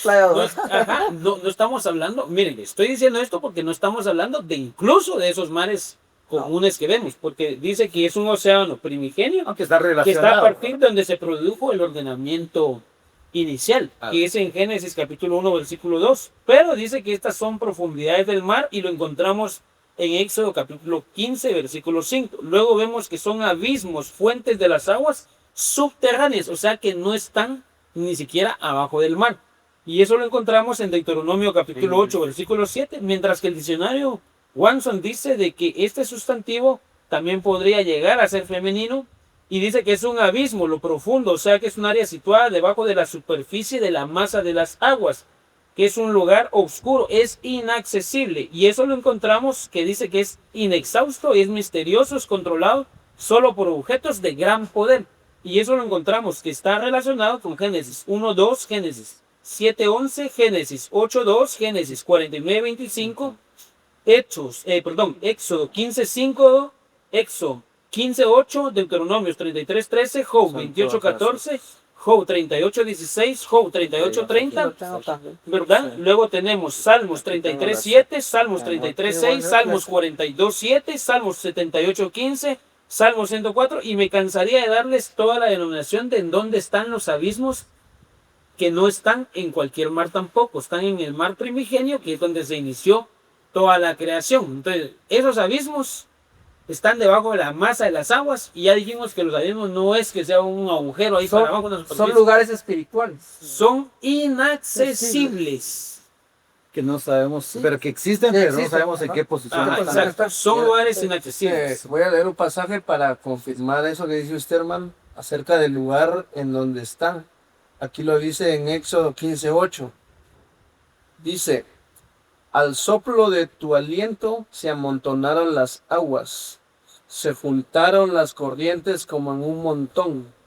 Playa No, Dorada. ajá, no estamos hablando, miren, estoy diciendo esto porque no estamos hablando de incluso de esos mares comunes que vemos, porque dice que es un océano primigenio Aunque está que está a relacionado. partir de donde se produjo el ordenamiento inicial, que es en Génesis capítulo 1, versículo 2, pero dice que estas son profundidades del mar y lo encontramos en Éxodo capítulo 15, versículo 5. Luego vemos que son abismos, fuentes de las aguas subterráneas, o sea que no están ni siquiera abajo del mar. Y eso lo encontramos en Deuteronomio capítulo 8, versículo 7, mientras que el diccionario Wanson dice de que este sustantivo también podría llegar a ser femenino y dice que es un abismo, lo profundo, o sea que es un área situada debajo de la superficie de la masa de las aguas, que es un lugar oscuro, es inaccesible. Y eso lo encontramos que dice que es inexhausto, es misterioso, es controlado solo por objetos de gran poder. Y eso lo encontramos que está relacionado con Génesis 1.2, Génesis 7.11, Génesis 8.2, Génesis 49.25, Éxodo 15.5, Éxodo 15.8, Deuteronomios 33.13, Job 28.14, Job 38.16, Job 38.30, ¿verdad? Luego tenemos Salmos 33.7, Salmos 33.6, Salmos 42.7, Salmos 78.15, Salmos 104, y me cansaría de darles toda la denominación de en dónde están los abismos, que no están en cualquier mar tampoco, están en el mar primigenio, que es donde se inició toda la creación. Entonces, esos abismos están debajo de la masa de las aguas, y ya dijimos que los abismos no es que sea un agujero ahí para abajo, Son lugares espirituales. son inaccesibles. Que no sabemos, pero que existen, pero no existen, sabemos en ajá. qué posición Ajá, están. exacto. Son lugares inaccesibles. Voy a leer un pasaje para confirmar eso que dice usted, hermano, acerca del lugar en donde están. Aquí lo dice en Éxodo 15:8. Dice: al soplo de tu aliento se amontonaron las aguas, se juntaron las corrientes como en un montón.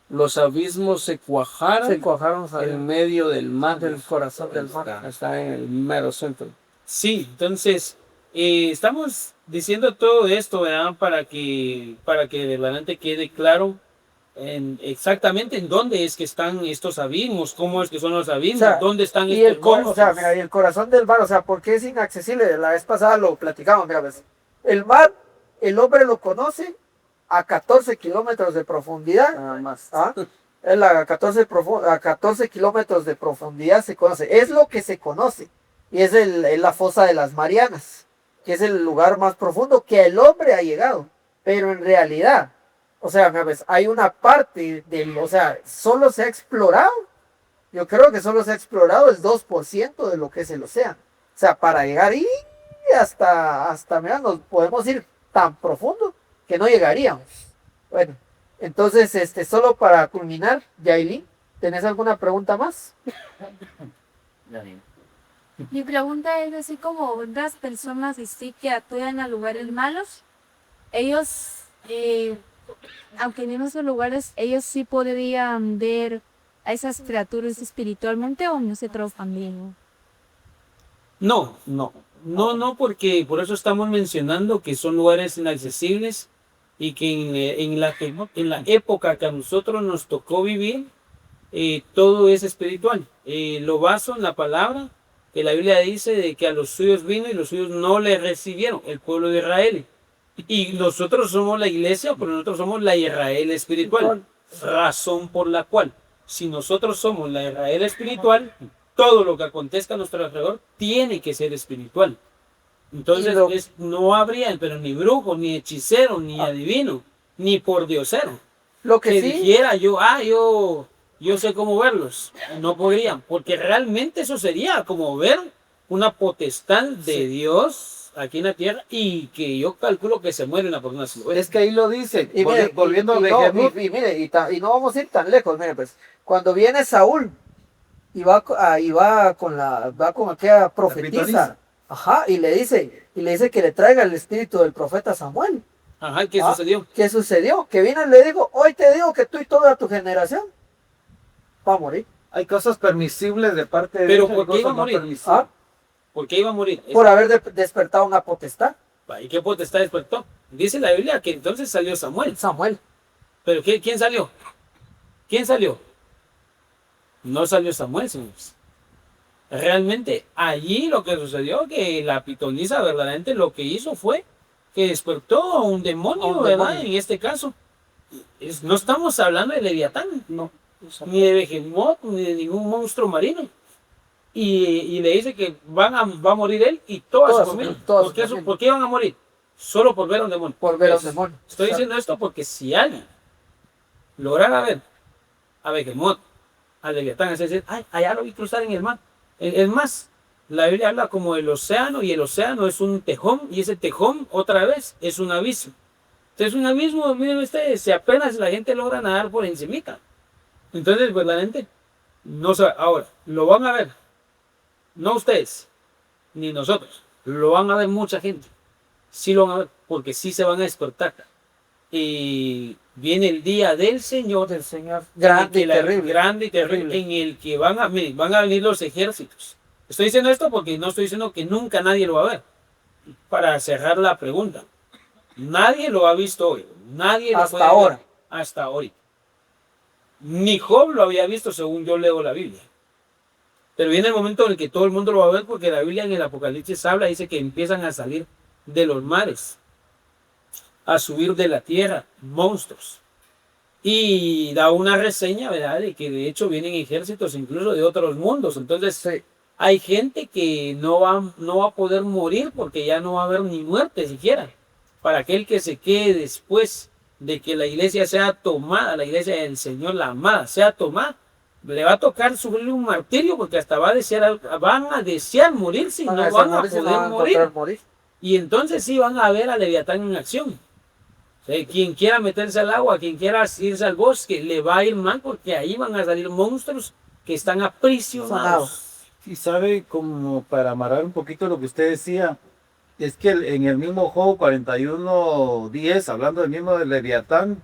Los abismos se cuajaron en medio del mar. del corazón del mar. Está en el mero centro. Sí, entonces estamos diciendo todo esto, ¿verdad? Para que de adelante quede claro exactamente en dónde es que están estos abismos, cómo es que son los abismos, O sea, dónde están Y estos o sea, mira, y el corazón del mar, o sea, ¿por qué es inaccesible? La vez pasada lo platicamos, mira, ves. El mar, el hombre lo conoce a 14 kilómetros de profundidad. Nada más. ¿Ah? Es a 14 kilómetros de profundidad se conoce. Es lo que se conoce. Y es la fosa de las Marianas, que es el lugar más profundo que el hombre ha llegado. Pero en realidad, o sea, mira, ves, hay una parte o sea, solo se ha explorado. Yo creo que solo se ha explorado el 2% de lo que es el océano. O sea, para llegar ahí hasta, mira, nos podemos ir tan profundo que no llegaríamos. Bueno, entonces, solo para culminar, Yailin, ¿tenés alguna pregunta más? Mi pregunta es así como otras personas así que actúan a lugares malos, ellos, aunque en esos lugares, ellos sí podrían ver a esas criaturas espiritualmente o nosotros también. No, porque por eso estamos mencionando que son lugares inaccesibles y que en la época que a nosotros nos tocó vivir, todo es espiritual. Lo baso en la palabra que la Biblia dice de que a los suyos vino y los suyos no le recibieron, el pueblo de Israel. Y nosotros somos la iglesia, pero nosotros somos la Israel espiritual. Razón por la cual, si nosotros somos la Israel espiritual, todo lo que acontezca a nuestro alrededor tiene que ser espiritual. Entonces no habría, pero ni brujo, ni hechicero, ni adivino, ni pordiosero Lo que que sí, dijera yo sé cómo verlos. No podrían, porque realmente eso sería como ver una potestad de Dios aquí en la tierra y que yo calculo que se muere una persona así. Es que ahí lo dice, y mire, volviendo a y Benjamín. mire, y no vamos a ir tan lejos, mire, pues, cuando viene Saúl y va con aquella profetisa, pitonisa. ajá, y le dice que le traiga el espíritu del profeta Samuel. Ajá, ¿qué Ah, sucedió? ¿Qué sucedió? Que vino y le digo, hoy te digo que tú y toda tu generación va a morir. Hay cosas permisibles de parte de Pero Dios. y ¿por qué cosas iba a no morir? permisibles. ¿Ah? ¿Por qué iba a morir? Por haber despertado una potestad. ¿Y qué potestad despertó? Dice la Biblia que entonces salió Samuel. Samuel. ¿Pero quién salió? ¿Quién salió? No salió Samuel, señores. Realmente allí lo que sucedió, que la pitonisa verdaderamente lo que hizo fue que despertó a un demonio, A un ¿verdad? demonio. En este caso. No estamos hablando de Leviatán, No. ni de Behemoth, ni de ningún monstruo marino. Y le dice que va a morir él y toda Toda su su- familia. toda ¿Por su qué, familia. ¿Por qué iban a morir? Solo por ver a un demonio. Por ver a un Pues, demonio. Estoy O sea, diciendo esto porque si alguien lograra ver a Behemoth, a Leviatán, es decir, ay, allá lo vi cruzar en el mar. Es más, la Biblia habla como el océano y el océano es un tejón y ese tejón otra vez es un abismo. Entonces un abismo, miren ustedes, si apenas la gente logra nadar por encimita. Entonces, verdaderamente, no sé, ahora, lo van a ver, no ustedes, ni nosotros, lo van a ver mucha gente. Sí lo van a ver, porque sí se van a despertar. Y viene el día del Señor, del Señor. Grande y terrible. grande y terrible, en el que miren, van a venir los ejércitos. Estoy diciendo esto porque no estoy diciendo que nunca nadie lo va a ver. Para cerrar la pregunta, nadie lo ha visto hoy, nadie lo Hasta puede ver ahora. hasta hoy. Ni Job lo había visto según yo leo la Biblia. Pero viene el momento en el que todo el mundo lo va a ver porque la Biblia en el Apocalipsis habla, dice que empiezan a salir de los mares, a subir de la tierra, monstruos. Y da una reseña, ¿verdad? De que de hecho vienen ejércitos incluso de otros mundos. Entonces Sí. hay gente que no va a poder morir porque ya no va a haber ni muerte siquiera. Para aquel que se quede después de que la iglesia sea tomada, la iglesia del Señor, la amada, sea tomada, le va a tocar sufrir un martirio porque hasta van a desear morirse y no a van a morir, si no poder van a morir. encontrar morir. Y entonces sí van a ver a Leviatán en acción. Quien quiera meterse al agua, quien quiera irse al bosque, le va a ir mal porque ahí van a salir monstruos que están aprisionados. Y sabe, como para amarrar un poquito lo que usted decía, es que en el mismo Job 41:10, hablando del mismo de Leviatán,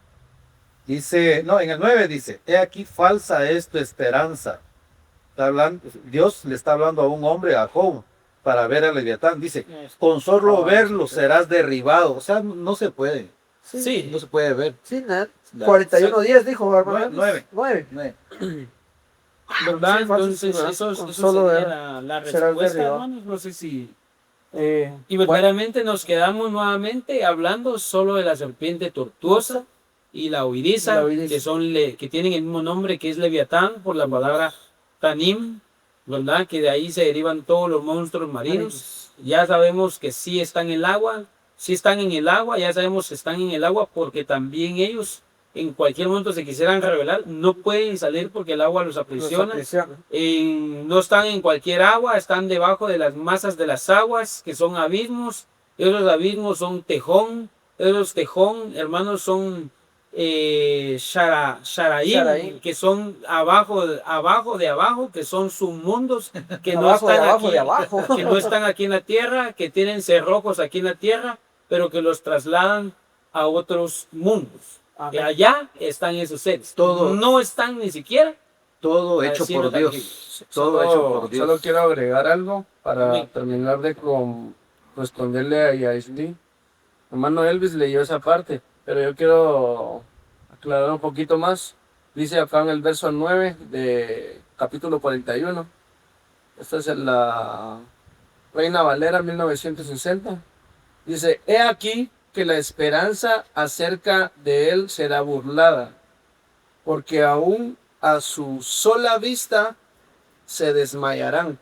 dice, no, en el 9 dice, he aquí falsa es tu esperanza. Está hablando, Dios le está hablando a un hombre, a Job, para ver a Leviatán. Dice, con solo verlo serás derribado. O sea, no se puede. Sí, No se puede ver. Sí, nada. Ya. 41 días dijo, hermano. 9. 9. ¿verdad? Sí, fácil, Entonces, ¿verdad? eso Con sería solo ver, la será el respuesta, derribado. hermanos. No sé si... Eh, Y verdaderamente nos quedamos nuevamente hablando solo de la serpiente tortuosa y la oiriza, La oiriza. que tienen el mismo nombre que es Leviatán por la palabra Tanim, ¿verdad? Que de ahí se derivan todos los monstruos marinos. Ya sabemos que sí están en el agua, ya sabemos que están en el agua porque también ellos en cualquier momento se quisieran rebelar, no pueden salir porque el agua los aprisiona. No están en cualquier agua, están debajo de las masas de las aguas, que son abismos. Esos abismos son tejón, esos tejón, hermanos, son sharaim, que son abajo de abajo, que son submundos, que no Abajo de están abajo aquí, de abajo. que no están aquí en la tierra, que tienen cerrojos aquí en la tierra, pero que los trasladan a otros mundos. Amén. Que allá están esos seres. Todo. No están ni siquiera Todo hecho haciendo por Dios. tranquilos. Todo hecho por Dios. Solo quiero agregar algo para Amén. terminar de responderle a Yaisli. Hermano Elvis leyó esa parte, pero yo quiero aclarar un poquito más. Dice acá en el verso 9 de capítulo 41. Esta es la Reina Valera 1960. Dice, he aquí que la esperanza acerca de él será burlada, porque aún a su sola vista se desmayarán.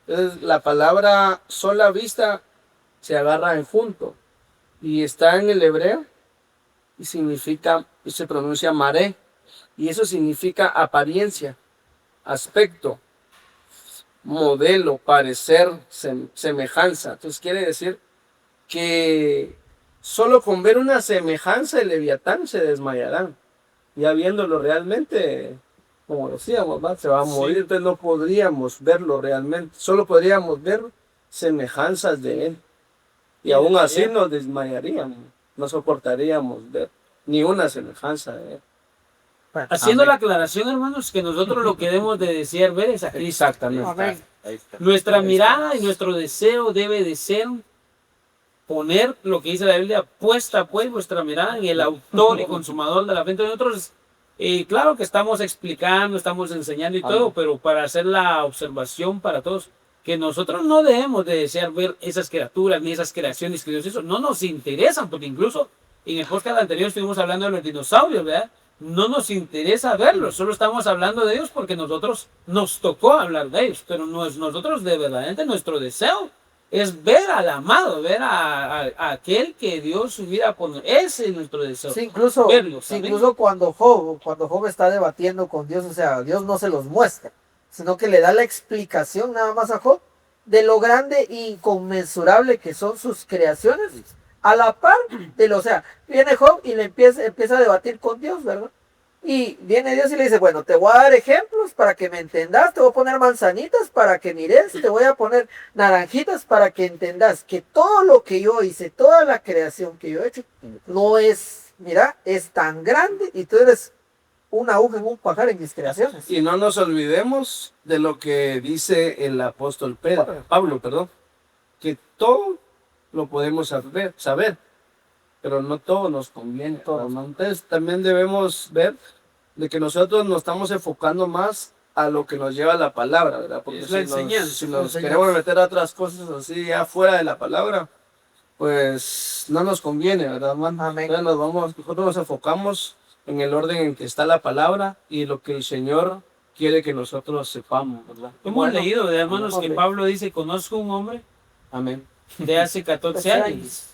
Entonces, la palabra sola vista se agarra en junto y está en el hebreo y significa, y se pronuncia maré, y eso significa apariencia, aspecto, modelo, parecer, semejanza. Entonces quiere decir que solo con ver una semejanza de Leviatán se desmayarán. Ya viéndolo realmente, como decíamos, ¿va? Se va a morir, Sí. entonces no podríamos verlo realmente, solo podríamos ver semejanzas de él. Y Y aún así desmayar. nos desmayaríamos. no soportaríamos ver ni una semejanza de él. Haciendo Amén. la aclaración, hermanos, que nosotros lo que debemos de desear ver es a Cristo. Exactamente. Amén. Ahí está. Nuestra mirada y nuestro deseo debe de ser poner lo que dice la Biblia, puesta pues vuestra mirada en el autor y consumador de la fe. Entonces nosotros, claro que estamos explicando, estamos enseñando y todo, pero para hacer la observación para todos, que nosotros no debemos de desear ver esas criaturas ni esas creaciones que Dios hizo, no nos interesan, porque incluso en el podcast anterior estuvimos hablando de los dinosaurios, ¿verdad? No nos interesa verlos, solo estamos hablando de ellos porque nosotros nos tocó hablar de ellos, pero nosotros de verdaderamente nuestro deseo es ver al amado, ver a aquel que Dios hubiera ponido. Ese es nuestro deseo. Sí, incluso, Verlos, sí, amén. incluso cuando Job está debatiendo con Dios, o sea, Dios no se los muestra, sino que le da la explicación nada más a Job de lo grande e inconmensurable que son sus creaciones, a la par de lo, o sea, viene Job y le empieza a debatir con Dios, ¿verdad? Y viene Dios y le dice, bueno, te voy a dar ejemplos para que me entendas, te voy a poner manzanitas para que mires, te voy a poner naranjitas para que entendas que todo lo que yo hice, toda la creación que yo he hecho, no es, mira, es tan grande y tú eres una aguja en un pajar en mis creaciones. Y no nos olvidemos de lo que dice el apóstol Pablo, que todo lo podemos saber, pero no todo nos conviene. ¿No? Entonces también debemos ver de que nosotros nos estamos enfocando más a lo que nos lleva la palabra, ¿verdad? Porque Es la enseñanza, si la nos enseñanza. queremos meter a otras cosas así ya fuera de la palabra, pues no nos conviene, ¿verdad, hermano? Amén. Entonces nosotros nos enfocamos en el orden en que está la palabra y lo que el Señor quiere que nosotros sepamos, ¿verdad? Hemos Bueno, leído, de hermanos, que amén. Pablo dice, conozco un hombre Amén. de hace 14 años.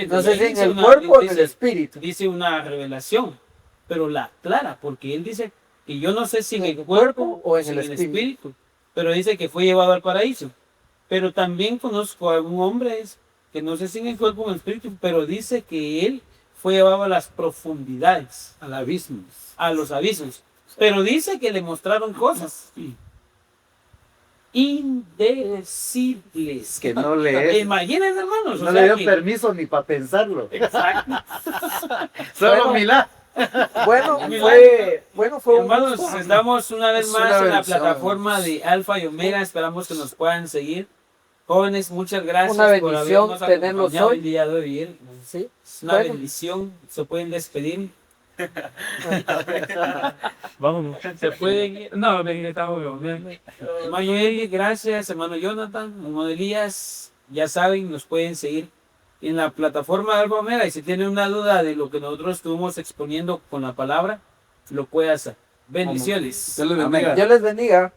No sé si en Dice el una- cuerpo o en el dice- espíritu. Dice una revelación, pero la aclara, porque él dice, y yo no sé si en ¿En el cuerpo o en si el espíritu? pero dice que fue llevado al paraíso. Pero también conozco a un hombre que no sé si en el cuerpo o en el espíritu, pero dice que él fue llevado a las profundidades, Al abismo. a los abismos. Pero dice que le mostraron cosas indecibles. Que no le, Imaginen, hermanos. no o le sea dio que- permiso ni para pensarlo. Exacto. Solo Bueno, milagro. Bueno, fue un Hermanos, gusto. estamos una vez Es más una en la bendición, plataforma de Alfa y Omega. Esperamos que nos puedan seguir. Jóvenes, muchas gracias Una por bendición habernos tenerlos acompañado hoy. el día de hoy. Sí. Es una Bueno. bendición. Se pueden despedir. Vamos. Se pueden ir. No, estamos bien. Hermano Eli, gracias. Hermano Jonathan, hermano Elías. Ya saben, nos pueden seguir en la plataforma de Alfa y Omega. Y si tienen una duda de lo que nosotros estuvimos exponiendo con la palabra, lo puede hacer. Bendiciones. Dios les bendiga. Dios les bendiga.